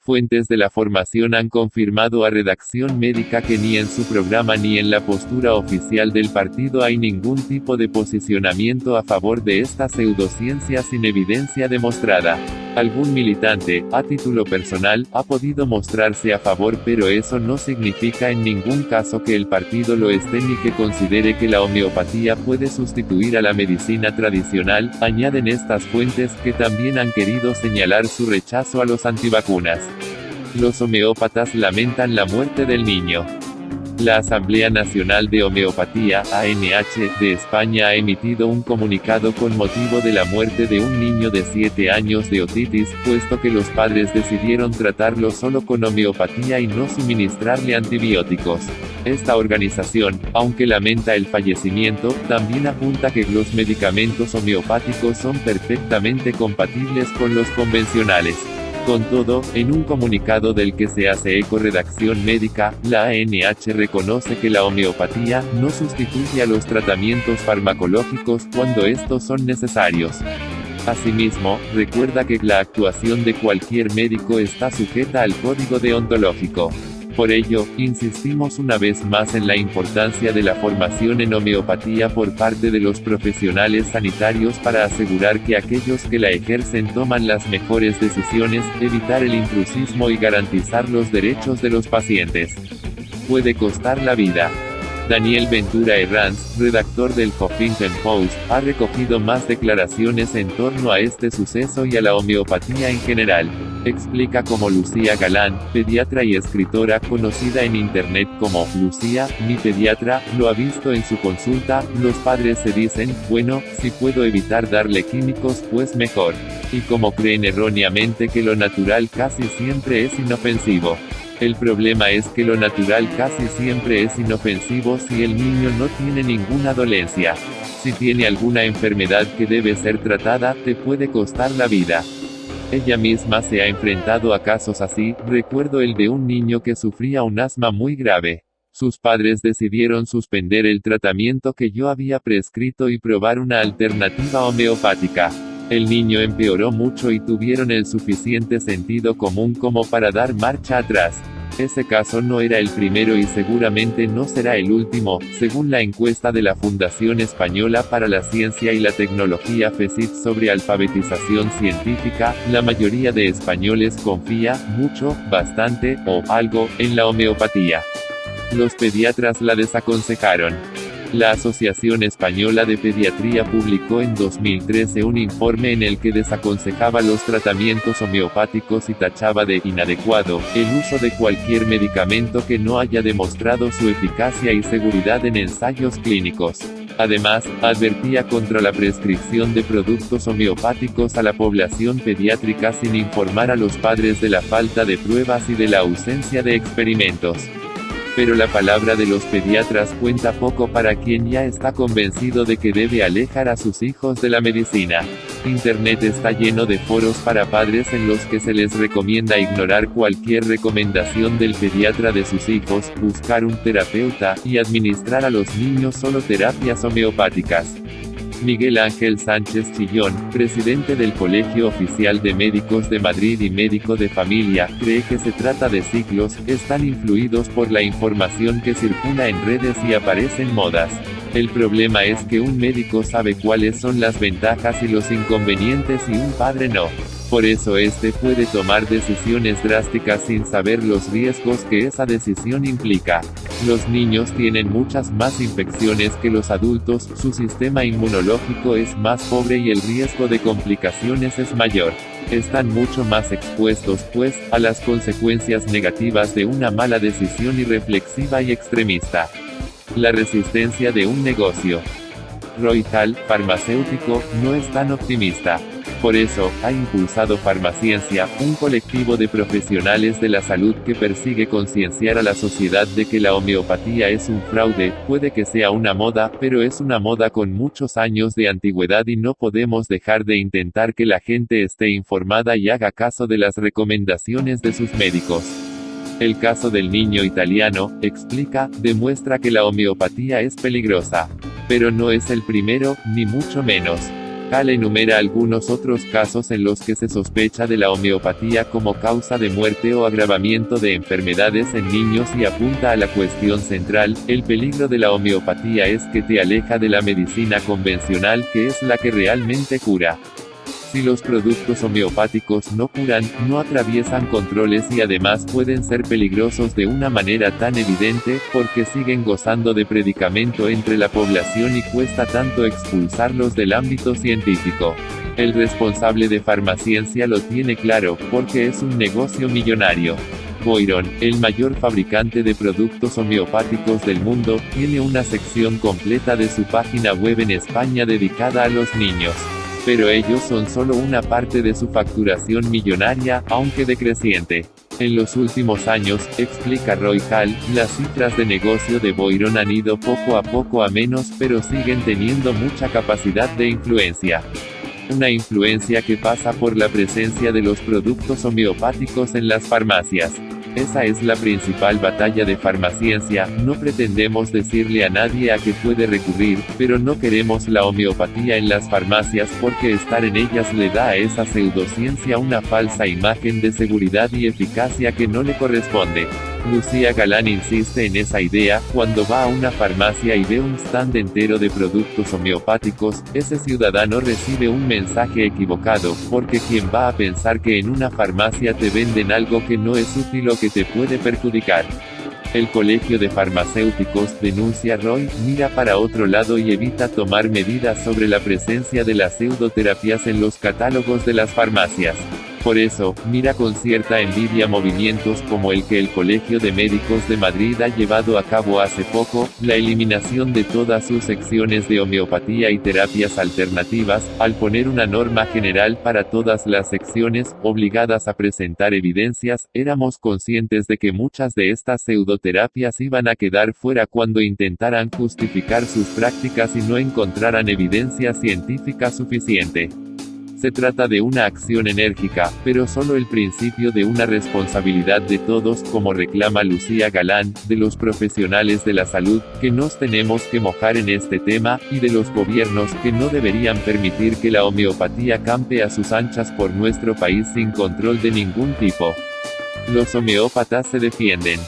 Fuentes de la formación han confirmado a Redacción Médica que ni en su programa ni en la postura oficial del partido hay ningún tipo de posicionamiento a favor de esta pseudociencia sin evidencia demostrada. Algún militante, a título personal, ha podido mostrarse a favor, pero eso no significa en ningún caso que el partido lo esté ni que considere que la homeopatía puede sustituir a la medicina tradicional, añaden estas fuentes, que también han querido señalar su rechazo a los antivacunas. Los homeópatas lamentan la muerte del niño. La Asamblea Nacional de Homeopatía, ANH, de España ha emitido un comunicado con motivo de la muerte de un niño de 7 años de otitis, puesto que los padres decidieron tratarlo solo con homeopatía y no suministrarle antibióticos. Esta organización, aunque lamenta el fallecimiento, también apunta que los medicamentos homeopáticos son perfectamente compatibles con los convencionales. Con todo, en un comunicado del que se hace eco Redacción Médica, la ANH reconoce que la homeopatía no sustituye a los tratamientos farmacológicos cuando estos son necesarios. Asimismo, recuerda que la actuación de cualquier médico está sujeta al código deontológico. Por ello, insistimos una vez más en la importancia de la formación en homeopatía por parte de los profesionales sanitarios para asegurar que aquellos que la ejercen toman las mejores decisiones, evitar el intrusismo y garantizar los derechos de los pacientes. Puede costar la vida. Daniel Ventura Herranz, redactor del Huffington Post, ha recogido más declaraciones en torno a este suceso y a la homeopatía en general. Explica cómo Lucía Galán, pediatra y escritora conocida en internet como Lucía, mi pediatra, lo ha visto en su consulta. Los padres se dicen, bueno, si puedo evitar darle químicos pues mejor. Y como creen erróneamente que lo natural casi siempre es inofensivo. El problema es que lo natural casi siempre es inofensivo si el niño no tiene ninguna dolencia. Si tiene alguna enfermedad que debe ser tratada, te puede costar la vida. Ella misma se ha enfrentado a casos así, recuerdo el de un niño que sufría un asma muy grave. Sus padres decidieron suspender el tratamiento que yo había prescrito y probar una alternativa homeopática. El niño empeoró mucho y tuvieron el suficiente sentido común como para dar marcha atrás. Ese caso no era el primero y seguramente no será el último, según la encuesta de la Fundación Española para la Ciencia y la Tecnología FECIT sobre alfabetización científica. La mayoría de españoles confía, mucho, bastante, o algo, en la homeopatía. Los pediatras la desaconsejaron. La Asociación Española de Pediatría publicó en 2013 un informe en el que desaconsejaba los tratamientos homeopáticos y tachaba de inadecuado el uso de cualquier medicamento que no haya demostrado su eficacia y seguridad en ensayos clínicos. Además, advertía contra la prescripción de productos homeopáticos a la población pediátrica sin informar a los padres de la falta de pruebas y de la ausencia de experimentos. Pero la palabra de los pediatras cuenta poco para quien ya está convencido de que debe alejar a sus hijos de la medicina. Internet está lleno de foros para padres en los que se les recomienda ignorar cualquier recomendación del pediatra de sus hijos, buscar un terapeuta, y administrar a los niños solo terapias homeopáticas. Miguel Ángel Sánchez Chillón, presidente del Colegio Oficial de Médicos de Madrid y médico de familia, cree que se trata de ciclos, están influidos por la información que circula en redes y aparecen modas. El problema es que un médico sabe cuáles son las ventajas y los inconvenientes y un padre no. Por eso este puede tomar decisiones drásticas sin saber los riesgos que esa decisión implica. Los niños tienen muchas más infecciones que los adultos, su sistema inmunológico es más pobre y el riesgo de complicaciones es mayor. Están mucho más expuestos, pues, a las consecuencias negativas de una mala decisión irreflexiva y extremista. La resistencia de un negocio. Roy Hall, farmacéutico, no es tan optimista. Por eso, ha impulsado Farmaciencia, un colectivo de profesionales de la salud que persigue concienciar a la sociedad de que la homeopatía es un fraude. Puede que sea una moda, pero es una moda con muchos años de antigüedad y no podemos dejar de intentar que la gente esté informada y haga caso de las recomendaciones de sus médicos. El caso del niño italiano, explica, demuestra que la homeopatía es peligrosa. Pero no es el primero, ni mucho menos. Hall enumera algunos otros casos en los que se sospecha de la homeopatía como causa de muerte o agravamiento de enfermedades en niños y apunta a la cuestión central: el peligro de la homeopatía es que te aleja de la medicina convencional, que es la que realmente cura. Si los productos homeopáticos no curan, no atraviesan controles y además pueden ser peligrosos de una manera tan evidente, porque siguen gozando de predicamento entre la población y cuesta tanto expulsarlos del ámbito científico. El responsable de Farmaciencia lo tiene claro, porque es un negocio millonario. Boiron, el mayor fabricante de productos homeopáticos del mundo, tiene una sección completa de su página web en España dedicada a los niños. Pero ellos son solo una parte de su facturación millonaria, aunque decreciente. En los últimos años, explica Roy Hall, las cifras de negocio de Boiron han ido poco a poco a menos, pero siguen teniendo mucha capacidad de influencia. Una influencia que pasa por la presencia de los productos homeopáticos en las farmacias. Esa es la principal batalla de Farmaciencia. No pretendemos decirle a nadie a qué puede recurrir, pero no queremos la homeopatía en las farmacias porque estar en ellas le da a esa pseudociencia una falsa imagen de seguridad y eficacia que no le corresponde. Lucía Galán insiste en esa idea: cuando va a una farmacia y ve un stand entero de productos homeopáticos, ese ciudadano recibe un mensaje equivocado, porque ¿quién va a pensar que en una farmacia te venden algo que no es útil o que te puede perjudicar? El Colegio de Farmacéuticos, denuncia Roy, mira para otro lado y evita tomar medidas sobre la presencia de las pseudoterapias en los catálogos de las farmacias. Por eso, mira con cierta envidia movimientos como el que el Colegio de Médicos de Madrid ha llevado a cabo hace poco: la eliminación de todas sus secciones de homeopatía y terapias alternativas, al poner una norma general para todas las secciones, obligadas a presentar evidencias. Éramos conscientes de que muchas de estas pseudoterapias iban a quedar fuera cuando intentaran justificar sus prácticas y no encontraran evidencia científica suficiente. Se trata de una acción enérgica, pero solo el principio de una responsabilidad de todos, como reclama Lucía Galán, de los profesionales de la salud, que nos tenemos que mojar en este tema, y de los gobiernos, que no deberían permitir que la homeopatía campe a sus anchas por nuestro país sin control de ningún tipo. Los homeópatas se defienden.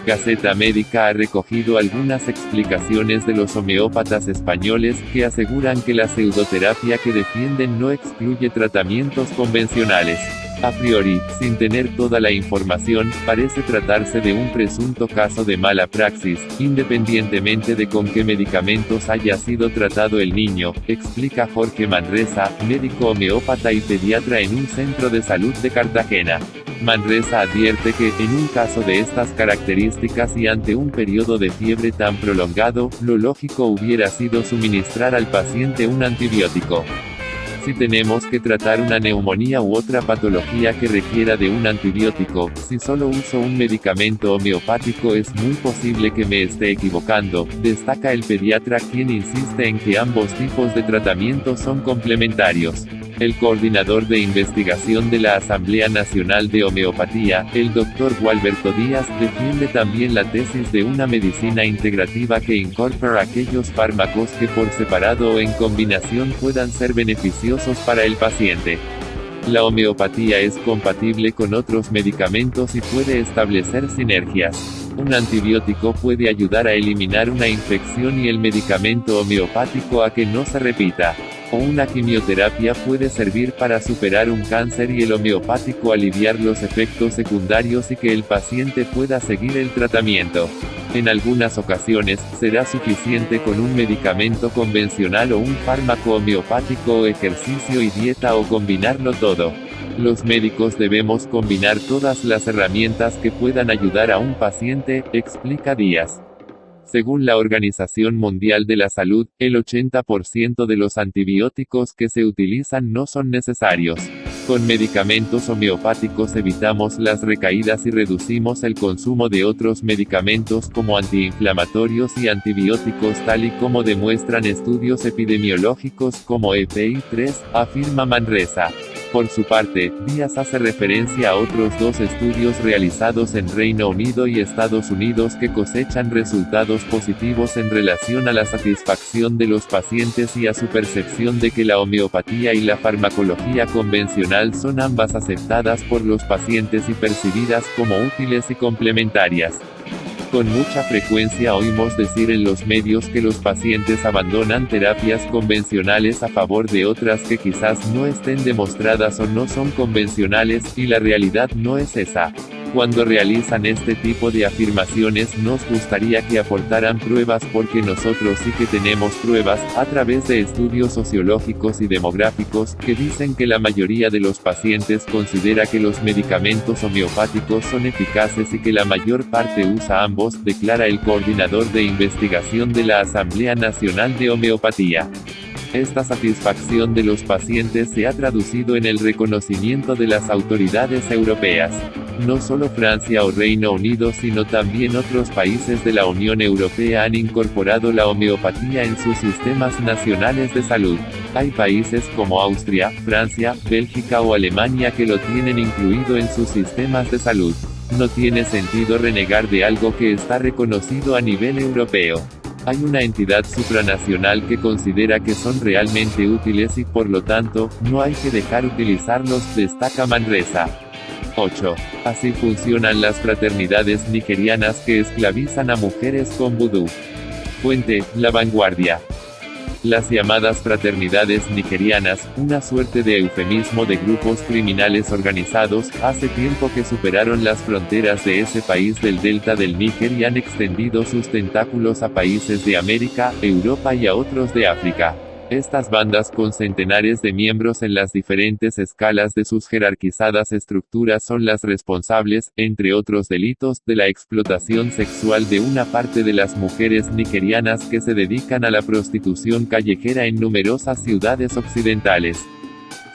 Gaceta Médica ha recogido algunas explicaciones de los homeópatas españoles, que aseguran que la pseudoterapia que defienden no excluye tratamientos convencionales. A priori, sin tener toda la información, parece tratarse de un presunto caso de mala praxis, independientemente de con qué medicamentos haya sido tratado el niño, explica Jorge Manresa, médico homeópata y pediatra en un centro de salud de Cartagena. Manresa advierte que, en un caso de estas características y ante un periodo de fiebre tan prolongado, lo lógico hubiera sido suministrar al paciente un antibiótico. Si tenemos que tratar una neumonía u otra patología que requiera de un antibiótico, si solo uso un medicamento homeopático es muy posible que me esté equivocando, destaca el pediatra, quien insiste en que ambos tipos de tratamiento son complementarios. El coordinador de investigación de la Asamblea Nacional de Homeopatía, el Dr. Gualberto Díaz, defiende también la tesis de una medicina integrativa que incorpora aquellos fármacos que por separado o en combinación puedan ser beneficiosos para el paciente. La homeopatía es compatible con otros medicamentos y puede establecer sinergias. Un antibiótico puede ayudar a eliminar una infección y el medicamento homeopático a que no se repita. O una quimioterapia puede servir para superar un cáncer y el homeopático aliviar los efectos secundarios y que el paciente pueda seguir el tratamiento. En algunas ocasiones, será suficiente con un medicamento convencional o un fármaco homeopático o ejercicio y dieta o combinarlo todo. Los médicos debemos combinar todas las herramientas que puedan ayudar a un paciente, explica Díaz. Según la Organización Mundial de la Salud, el 80% de los antibióticos que se utilizan no son necesarios. Con medicamentos homeopáticos evitamos las recaídas y reducimos el consumo de otros medicamentos como antiinflamatorios y antibióticos tal y como demuestran estudios epidemiológicos como EPI-3, afirma Manresa. Por su parte, Díaz hace referencia a otros 2 estudios realizados en Reino Unido y Estados Unidos que cosechan resultados positivos en relación a la satisfacción de los pacientes y a su percepción de que la homeopatía y la farmacología convencional son ambas aceptadas por los pacientes y percibidas como útiles y complementarias. Con mucha frecuencia oímos decir en los medios que los pacientes abandonan terapias convencionales a favor de otras que quizás no estén demostradas o no son convencionales, y la realidad no es esa. Cuando realizan este tipo de afirmaciones nos gustaría que aportaran pruebas porque nosotros sí que tenemos pruebas, a través de estudios sociológicos y demográficos, que dicen que la mayoría de los pacientes considera que los medicamentos homeopáticos son eficaces y que la mayor parte usa ambos, declara el coordinador de investigación de la Asamblea Nacional de Homeopatía. Esta satisfacción de los pacientes se ha traducido en el reconocimiento de las autoridades europeas. No solo Francia o Reino Unido sino también otros países de la Unión Europea han incorporado la homeopatía en sus sistemas nacionales de salud. Hay países como Austria, Francia, Bélgica o Alemania que lo tienen incluido en sus sistemas de salud. No tiene sentido renegar de algo que está reconocido a nivel europeo. Hay una entidad supranacional que considera que son realmente útiles y por lo tanto, no hay que dejar utilizarlos, destaca Manresa. 8. Así funcionan las fraternidades nigerianas que esclavizan a mujeres con vudú. Fuente, La Vanguardia. Las llamadas fraternidades nigerianas, una suerte de eufemismo de grupos criminales organizados, hace tiempo que superaron las fronteras de ese país del delta del Níger y han extendido sus tentáculos a países de América, Europa y a otros de África. Estas bandas con centenares de miembros en las diferentes escalas de sus jerarquizadas estructuras son las responsables, entre otros delitos, de la explotación sexual de una parte de las mujeres nigerianas que se dedican a la prostitución callejera en numerosas ciudades occidentales.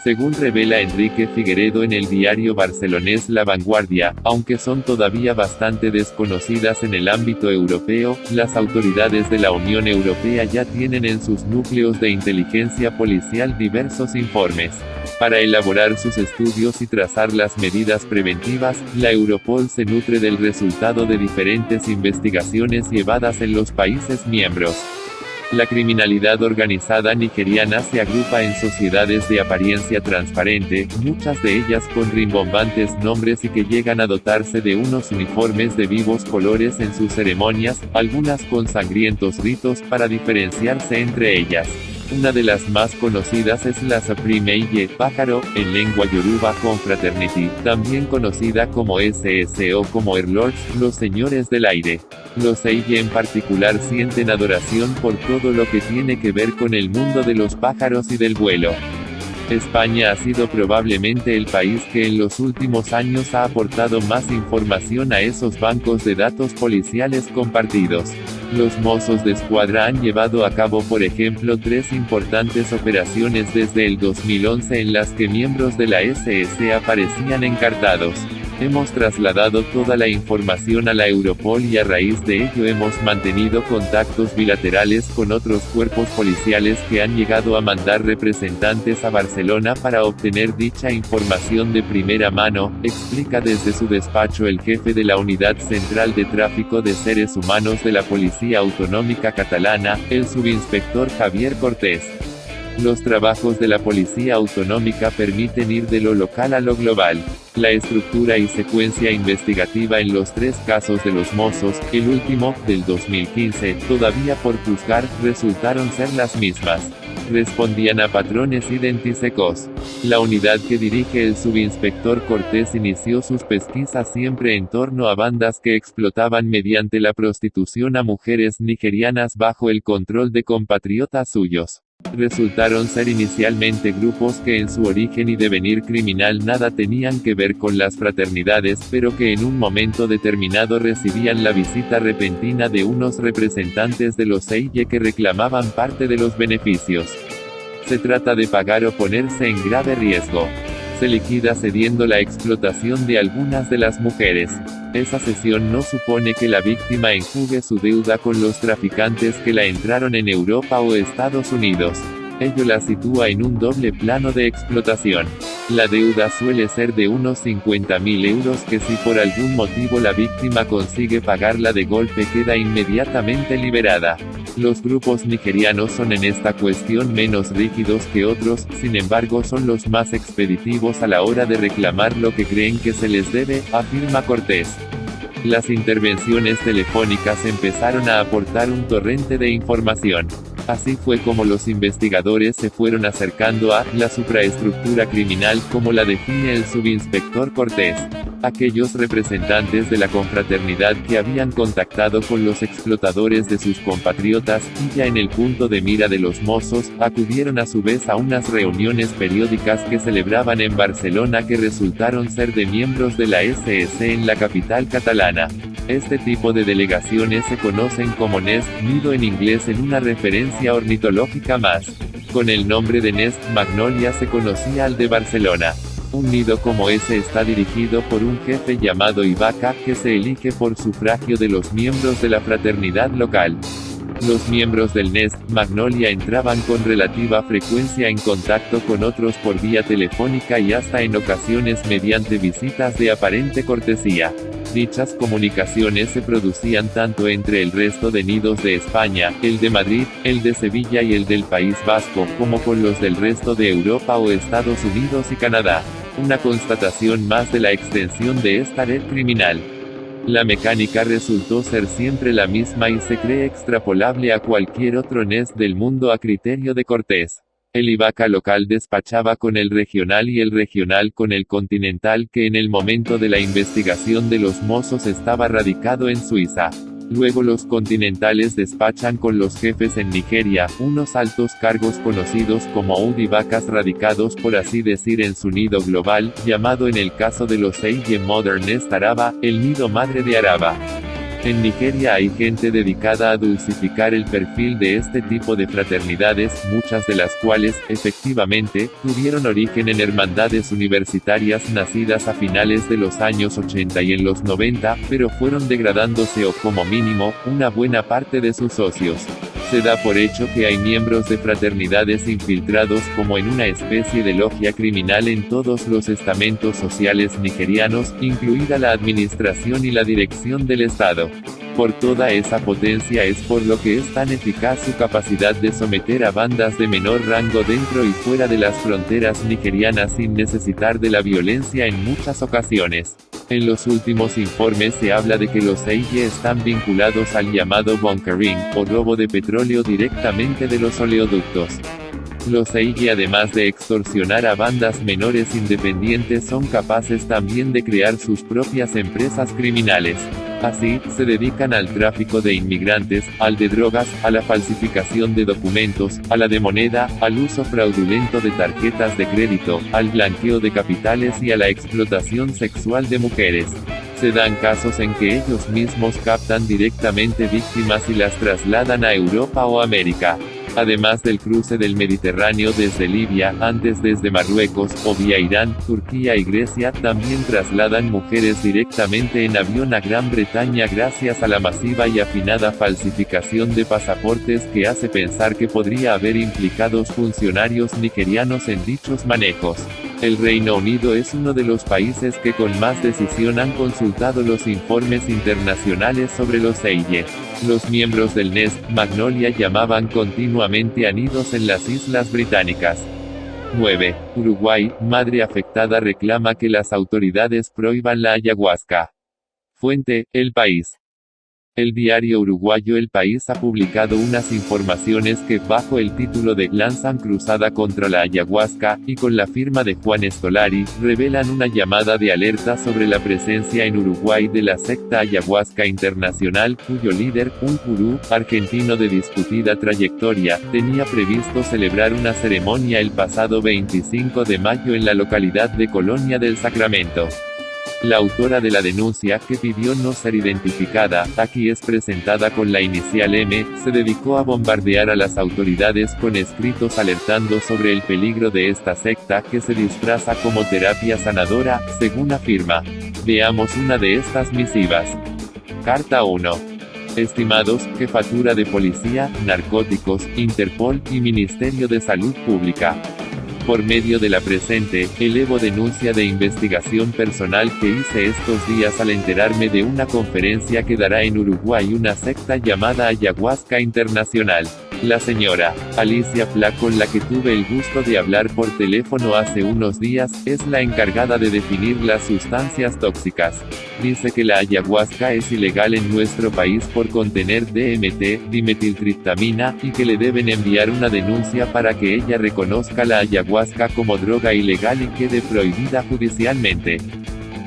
Según revela Enrique Figueredo en el diario barcelonés La Vanguardia, aunque son todavía bastante desconocidas en el ámbito europeo, las autoridades de la Unión Europea ya tienen en sus núcleos de inteligencia policial diversos informes. Para elaborar sus estudios y trazar las medidas preventivas, la Europol se nutre del resultado de diferentes investigaciones llevadas en los países miembros. La criminalidad organizada nigeriana se agrupa en sociedades de apariencia transparente, muchas de ellas con rimbombantes nombres y que llegan a dotarse de unos uniformes de vivos colores en sus ceremonias, algunas con sangrientos ritos para diferenciarse entre ellas. Una de las más conocidas es la Supreme Eye, pájaro, en lengua yoruba Confraternity, también conocida como SS o como Airlords, los señores del aire. Los Eye en particular sienten adoración por todo lo que tiene que ver con el mundo de los pájaros y del vuelo. España ha sido probablemente el país que en los últimos años ha aportado más información a esos bancos de datos policiales compartidos. Los Mossos de Escuadra han llevado a cabo por ejemplo 3 importantes operaciones desde el 2011 en las que miembros de la SS aparecían encartados. Hemos trasladado toda la información a la Europol y a raíz de ello hemos mantenido contactos bilaterales con otros cuerpos policiales que han llegado a mandar representantes a Barcelona para obtener dicha información de primera mano, explica desde su despacho el jefe de la Unidad Central de Tráfico de Seres Humanos de la Policía Autonómica Catalana, el subinspector Javier Cortés. Los trabajos de la Policía Autonómica permiten ir de lo local a lo global. La estructura y secuencia investigativa en los 3 casos de los Mossos, el último, del 2015, todavía por juzgar, resultaron ser las mismas. respondían a patrones idénticos. La unidad que dirige el subinspector Cortés inició sus pesquisas siempre en torno a bandas que explotaban mediante la prostitución a mujeres nigerianas bajo el control de compatriotas suyos. Resultaron ser inicialmente grupos que en su origen y devenir criminal nada tenían que ver con las fraternidades, pero que en un momento determinado recibían la visita repentina de unos representantes de los Seille que reclamaban parte de los beneficios. Se trata de pagar o ponerse en grave riesgo. Se liquida cediendo la explotación de algunas de las mujeres. Esa cesión no supone que la víctima enjugue su deuda con los traficantes que la entraron en Europa o Estados Unidos. Ello la sitúa en un doble plano de explotación. La deuda suele ser de unos 50.000 euros que si por algún motivo la víctima consigue pagarla de golpe queda inmediatamente liberada. Los grupos nigerianos son en esta cuestión menos rígidos que otros, sin embargo son los más expeditivos a la hora de reclamar lo que creen que se les debe, afirma Cortés. Las intervenciones telefónicas empezaron a aportar un torrente de información. Así fue como los investigadores se fueron acercando a la supraestructura criminal como la define el subinspector Cortés. Aquellos representantes de la confraternidad que habían contactado con los explotadores de sus compatriotas, y ya en el punto de mira de los mozos, acudieron a su vez a unas reuniones periódicas que celebraban en Barcelona que resultaron ser de miembros de la SS en la capital catalana. Este tipo de delegaciones se conocen como Nest, nido en inglés en una referencia ornitológica más. Con el nombre de Nest Magnolia se conocía al de Barcelona. Un nido como ese está dirigido por un jefe llamado Ibaka, que se elige por sufragio de los miembros de la fraternidad local. Los miembros del Nest Magnolia entraban con relativa frecuencia en contacto con otros por vía telefónica y hasta en ocasiones mediante visitas de aparente cortesía. Dichas comunicaciones se producían tanto entre el resto de nidos de España, el de Madrid, el de Sevilla y el del País Vasco, como con los del resto de Europa o Estados Unidos y Canadá. Una constatación más de la extensión de esta red criminal. La mecánica resultó ser siempre la misma y se cree extrapolable a cualquier otro Nest del mundo a criterio de Cortés. El Ibaka local despachaba con el regional y el regional con el continental que en el momento de la investigación de los mozos estaba radicado en Suiza. Luego los continentales despachan con los jefes en Nigeria, unos altos cargos conocidos como Ibacas radicados por así decir en su nido global, llamado en el caso de los Seille Modern Nest Araba, el nido madre de Araba. En Nigeria hay gente dedicada a dulcificar el perfil de este tipo de fraternidades, muchas de las cuales, efectivamente, tuvieron origen en hermandades universitarias nacidas a finales de los años 80 y en los 90, pero fueron degradándose o como mínimo, una buena parte de sus socios. Se da por hecho que hay miembros de fraternidades infiltrados como en una especie de logia criminal en todos los estamentos sociales nigerianos, incluida la administración y la dirección del Estado. Por toda esa potencia es por lo que es tan eficaz su capacidad de someter a bandas de menor rango dentro y fuera de las fronteras nigerianas sin necesitar de la violencia en muchas ocasiones. En los últimos informes se habla de que los Seille están vinculados al llamado bunkering, o robo de petróleo directamente de los oleoductos. Los Seille además de extorsionar a bandas menores independientes son capaces también de crear sus propias empresas criminales. Así, se dedican al tráfico de inmigrantes, al de drogas, a la falsificación de documentos, a la de moneda, al uso fraudulento de tarjetas de crédito, al blanqueo de capitales y a la explotación sexual de mujeres. Se dan casos en que ellos mismos captan directamente víctimas y las trasladan a Europa o América. Además del cruce del Mediterráneo desde Libia, antes desde Marruecos, o vía Irán, Turquía y Grecia, también trasladan mujeres directamente en avión a Gran Bretaña gracias a la masiva y afinada falsificación de pasaportes que hace pensar que podría haber implicados funcionarios nigerianos en dichos manejos. El Reino Unido es uno de los países que con más decisión han consultado los informes internacionales sobre los Seille. Los miembros del Nest Magnolia llamaban continuamente a nidos en las Islas Británicas. 9. Uruguay, madre afectada reclama que las autoridades prohíban la ayahuasca. Fuente, El País. El diario uruguayo El País ha publicado unas informaciones que, bajo el título de "Lanzan cruzada contra la ayahuasca", y con la firma de Juan Estolari, revelan una llamada de alerta sobre la presencia en Uruguay de la secta Ayahuasca Internacional, cuyo líder, un gurú argentino de discutida trayectoria, tenía previsto celebrar una ceremonia el pasado 25 de mayo en la localidad de Colonia del Sacramento. La autora de la denuncia, que pidió no ser identificada, aquí es presentada con la inicial M, se dedicó a bombardear a las autoridades con escritos alertando sobre el peligro de esta secta que se disfraza como terapia sanadora, según afirma. Veamos una de estas misivas. Carta 1. Estimados, Jefatura de Policía, Narcóticos, Interpol y Ministerio de Salud Pública. Por medio de la presente, elevo denuncia de investigación personal que hice estos días al enterarme de una conferencia que dará en Uruguay una secta llamada Ayahuasca Internacional. La señora Alicia Pla, con la que tuve el gusto de hablar por teléfono hace unos días, es la encargada de definir las sustancias tóxicas. Dice que la ayahuasca es ilegal en nuestro país por contener DMT, dimetiltriptamina, y que le deben enviar una denuncia para que ella reconozca la ayahuasca como droga ilegal y quede prohibida judicialmente.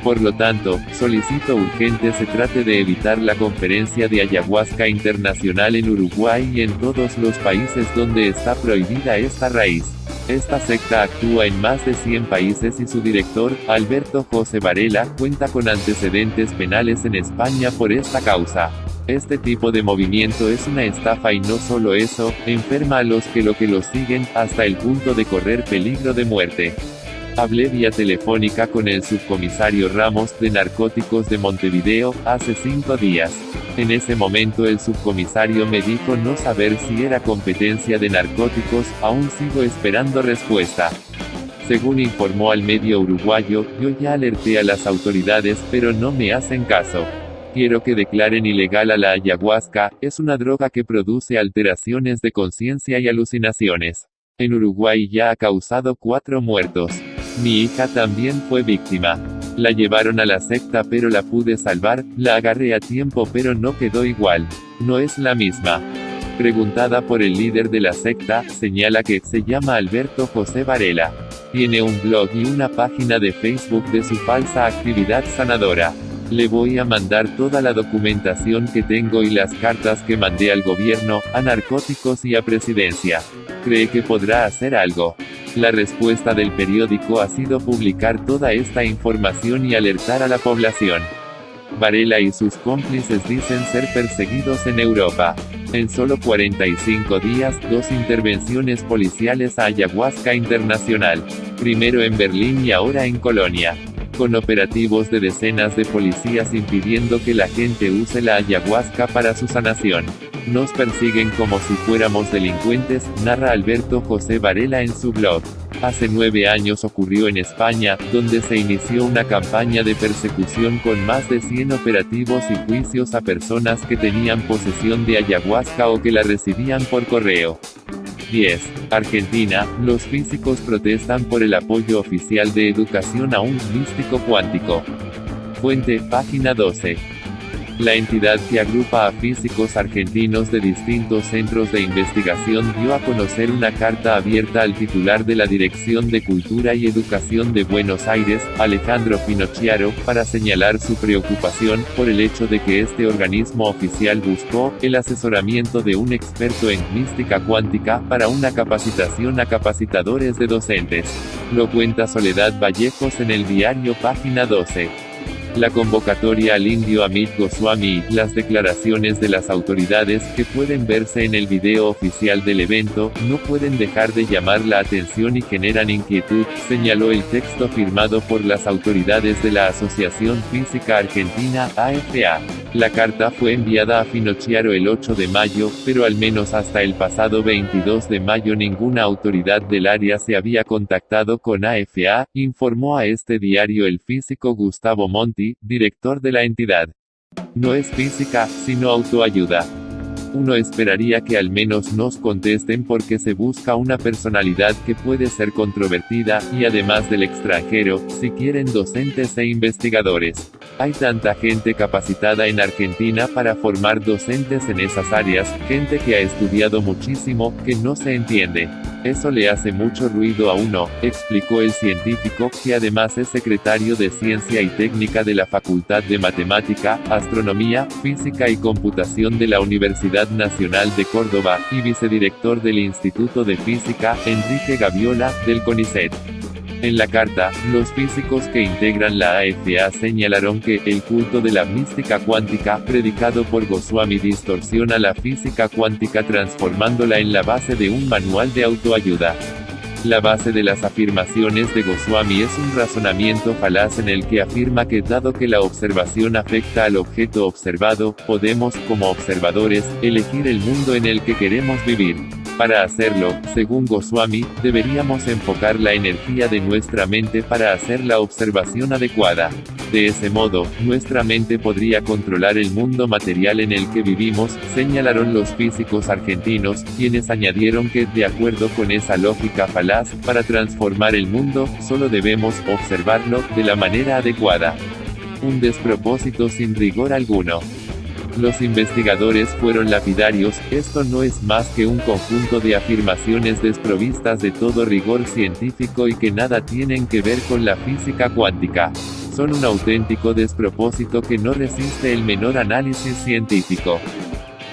Por lo tanto, solicito urgente se trate de evitar la conferencia de Ayahuasca Internacional en Uruguay y en todos los países donde está prohibida esta raíz. Esta secta actúa en más de 100 países y su director, Alberto José Varela, cuenta con antecedentes penales en España por esta causa. Este tipo de movimiento es una estafa y no solo eso, enferma a los que los siguen, hasta el punto de correr peligro de muerte. Hablé vía telefónica con el subcomisario Ramos de Narcóticos de Montevideo, hace 5 días. En ese momento el subcomisario me dijo no saber si era competencia de narcóticos, aún sigo esperando respuesta. Según informó al medio uruguayo, yo ya alerté a las autoridades pero no me hacen caso. Quiero que declaren ilegal a la ayahuasca, es una droga que produce alteraciones de conciencia y alucinaciones. En Uruguay ya ha causado 4 muertos. Mi hija también fue víctima. La llevaron a la secta pero la pude salvar, la agarré a tiempo pero no quedó igual. No es la misma. Preguntada por el líder de la secta, señala que se llama Alberto José Varela. Tiene un blog y una página de Facebook de su falsa actividad sanadora. Le voy a mandar toda la documentación que tengo y las cartas que mandé al gobierno, a narcóticos y a presidencia. ¿Cree que podrá hacer algo? La respuesta del periódico ha sido publicar toda esta información y alertar a la población. Varela y sus cómplices dicen ser perseguidos en Europa. En solo 45 días, 2 intervenciones policiales a Ayahuasca Internacional. Primero en Berlín y ahora en Colonia. Con operativos de decenas de policías impidiendo que la gente use la ayahuasca para su sanación. Nos persiguen como si fuéramos delincuentes, narra Alberto José Varela en su blog. Hace 9 años ocurrió en España, donde se inició una campaña de persecución con más de 100 operativos y juicios a personas que tenían posesión de ayahuasca o que la recibían por correo. 10. Argentina, los físicos protestan por el apoyo oficial de educación a un místico cuántico. Fuente, página 12. La entidad que agrupa a físicos argentinos de distintos centros de investigación dio a conocer una carta abierta al titular de la Dirección de Cultura y Educación de Buenos Aires, Alejandro Finocchiaro, para señalar su preocupación por el hecho de que este organismo oficial buscó el asesoramiento de un experto en mística cuántica para una capacitación a capacitadores de docentes. Lo cuenta Soledad Vallejos en el diario Página 12. La convocatoria al indio Amit Goswami, las declaraciones de las autoridades, que pueden verse en el video oficial del evento, no pueden dejar de llamar la atención y generan inquietud, señaló el texto firmado por las autoridades de la Asociación Física Argentina, AFA. La carta fue enviada a Finocchiaro el 8 de mayo, pero al menos hasta el pasado 22 de mayo ninguna autoridad del área se había contactado con AFA, informó a este diario el físico Gustavo Monti, director de la entidad. No es física, sino autoayuda. Uno esperaría que al menos nos contesten porque se busca una personalidad que puede ser controvertida, y además del extranjero, si quieren docentes e investigadores. Hay tanta gente capacitada en Argentina para formar docentes en esas áreas, gente que ha estudiado muchísimo, que no se entiende. Eso le hace mucho ruido a uno, explicó el científico, que además es secretario de Ciencia y Técnica de la Facultad de Matemática, Astronomía, Física y Computación de la Universidad Nacional de Córdoba, y vicedirector del Instituto de Física, Enrique Gaviola, del CONICET. En la carta, los físicos que integran la AFA señalaron que el culto de la mística cuántica, predicado por Goswami, distorsiona la física cuántica transformándola en la base de un manual de autoayuda. La base de las afirmaciones de Goswami es un razonamiento falaz en el que afirma que dado que la observación afecta al objeto observado, podemos, como observadores, elegir el mundo en el que queremos vivir. Para hacerlo, según Goswami, deberíamos enfocar la energía de nuestra mente para hacer la observación adecuada. De ese modo, nuestra mente podría controlar el mundo material en el que vivimos, señalaron los físicos argentinos, quienes añadieron que, de acuerdo con esa lógica falaz, para transformar el mundo, solo debemos observarlo de la manera adecuada. Un despropósito sin rigor alguno. Los investigadores fueron lapidarios: esto no es más que un conjunto de afirmaciones desprovistas de todo rigor científico y que nada tienen que ver con la física cuántica. Son un auténtico despropósito que no resiste el menor análisis científico.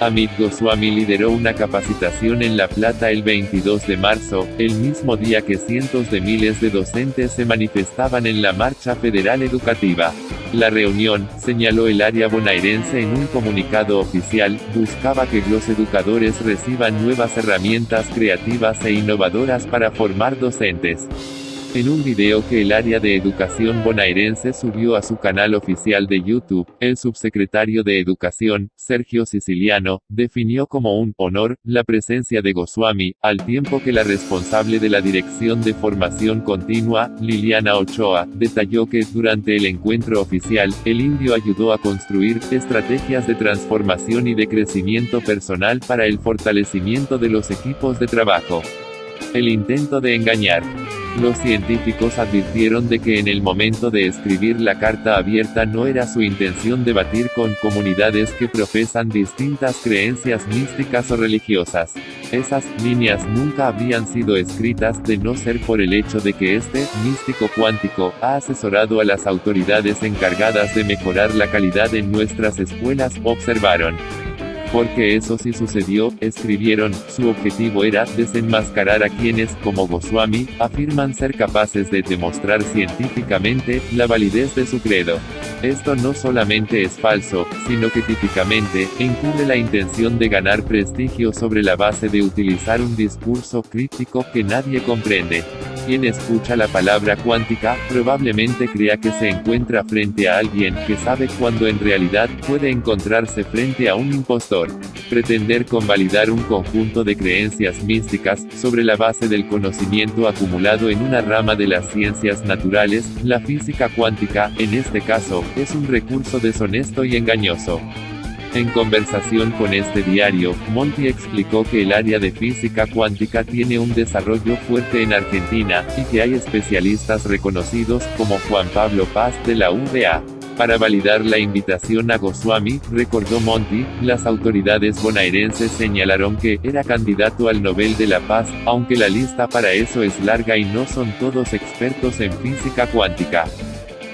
Amit Goswami lideró una capacitación en La Plata el 22 de marzo, el mismo día que cientos de miles de docentes se manifestaban en la Marcha Federal Educativa. La reunión, señaló el área bonaerense en un comunicado oficial, buscaba que los educadores reciban nuevas herramientas creativas e innovadoras para formar docentes. En un video que el área de educación bonaerense subió a su canal oficial de YouTube, el subsecretario de Educación, Sergio Siciliano, definió como un honor la presencia de Goswami, al tiempo que la responsable de la Dirección de Formación Continua, Liliana Ochoa, detalló que, durante el encuentro oficial, el indio ayudó a construir estrategias de transformación y de crecimiento personal para el fortalecimiento de los equipos de trabajo. El intento de engañar. Los científicos advirtieron de que en el momento de escribir la carta abierta no era su intención debatir con comunidades que profesan distintas creencias místicas o religiosas. Esas líneas nunca habrían sido escritas de no ser por el hecho de que este místico cuántico ha asesorado a las autoridades encargadas de mejorar la calidad en nuestras escuelas, observaron. Porque eso sí sucedió, escribieron, su objetivo era desenmascarar a quienes, como Goswami, afirman ser capaces de demostrar científicamente la validez de su credo. Esto no solamente es falso, sino que típicamente encubre la intención de ganar prestigio sobre la base de utilizar un discurso críptico que nadie comprende. Quien escucha la palabra cuántica, probablemente crea que se encuentra frente a alguien que sabe cuando en realidad puede encontrarse frente a un impostor. Pretender convalidar un conjunto de creencias místicas, sobre la base del conocimiento acumulado en una rama de las ciencias naturales, la física cuántica, en este caso, es un recurso deshonesto y engañoso. En conversación con este diario, Monti explicó que el área de física cuántica tiene un desarrollo fuerte en Argentina, y que hay especialistas reconocidos, como Juan Pablo Paz de la UBA. Para validar la invitación a Goswami, recordó Monti, las autoridades bonaerenses señalaron que era candidato al Nobel de la Paz, aunque la lista para eso es larga y no son todos expertos en física cuántica.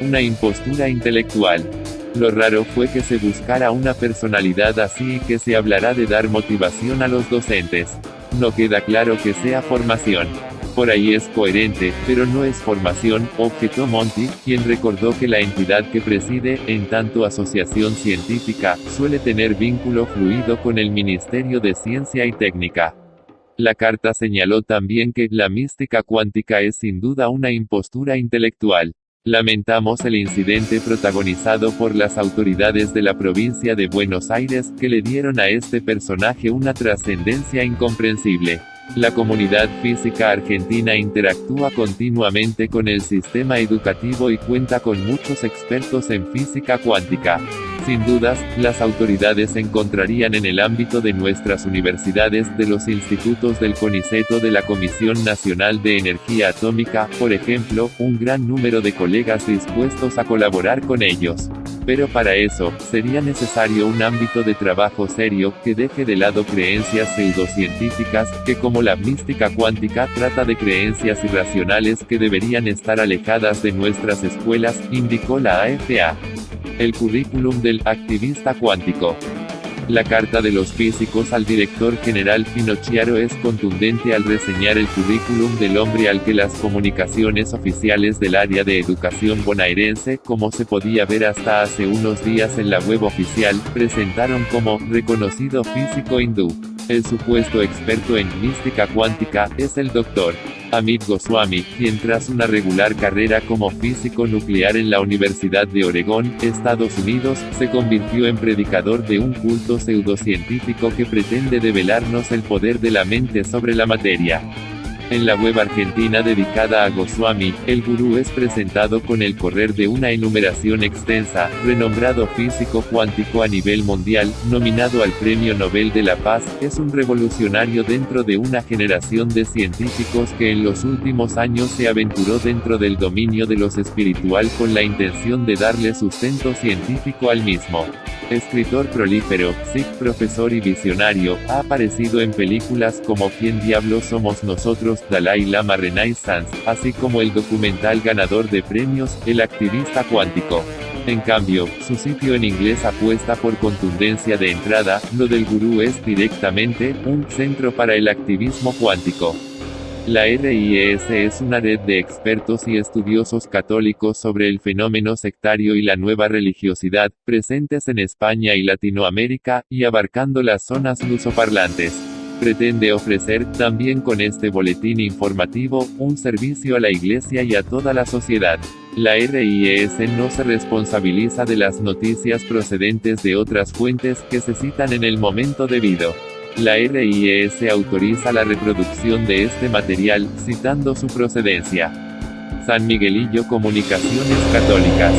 Una impostura intelectual. Lo raro fue que se buscara una personalidad así y que se hablará de dar motivación a los docentes. No queda claro que sea formación. Por ahí es coherente, pero no es formación, objetó Monti, quien recordó que la entidad que preside, en tanto asociación científica, suele tener vínculo fluido con el Ministerio de Ciencia y Técnica. La carta señaló también que la mística cuántica es sin duda una impostura intelectual. Lamentamos el incidente protagonizado por las autoridades de la provincia de Buenos Aires, que le dieron a este personaje una trascendencia incomprensible. La comunidad física argentina interactúa continuamente con el sistema educativo y cuenta con muchos expertos en física cuántica. Sin dudas, las autoridades encontrarían en el ámbito de nuestras universidades, de los institutos del CONICET o de la Comisión Nacional de Energía Atómica, por ejemplo, un gran número de colegas dispuestos a colaborar con ellos. Pero para eso, sería necesario un ámbito de trabajo serio, que deje de lado creencias pseudocientíficas, que como la mística cuántica trata de creencias irracionales que deberían estar alejadas de nuestras escuelas, indicó la AFA. El currículum del activista cuántico. La carta de los físicos al director general Finocchiaro es contundente al reseñar el currículum del hombre al que las comunicaciones oficiales del área de educación bonaerense, como se podía ver hasta hace unos días en la web oficial, presentaron como reconocido físico hindú. El supuesto experto en mística cuántica es el Dr. Amit Goswami, quien tras una regular carrera como físico nuclear en la Universidad de Oregón, Estados Unidos, se convirtió en predicador de un culto pseudocientífico que pretende develarnos el poder de la mente sobre la materia. En la web argentina dedicada a Goswami, el gurú es presentado con el correr de una enumeración extensa, renombrado físico cuántico a nivel mundial, nominado al Premio Nobel de la Paz, es un revolucionario dentro de una generación de científicos que en los últimos años se aventuró dentro del dominio de lo espiritual con la intención de darle sustento científico al mismo. Escritor prolífero, Sikh profesor y visionario, ha aparecido en películas como ¿Quién diablos somos nosotros?, Dalai Lama Renaissance, así como el documental ganador de premios, El activista cuántico. En cambio, su sitio en inglés apuesta por contundencia de entrada, lo del gurú es directamente, un centro para el activismo cuántico. La RIES es una red de expertos y estudiosos católicos sobre el fenómeno sectario y la nueva religiosidad, presentes en España y Latinoamérica, y abarcando las zonas lusoparlantes. Pretende ofrecer, también con este boletín informativo, un servicio a la Iglesia y a toda la sociedad. La RIES no se responsabiliza de las noticias procedentes de otras fuentes que se citan en el momento debido. La RIES autoriza la reproducción de este material, citando su procedencia. San Miguelillo Comunicaciones Católicas.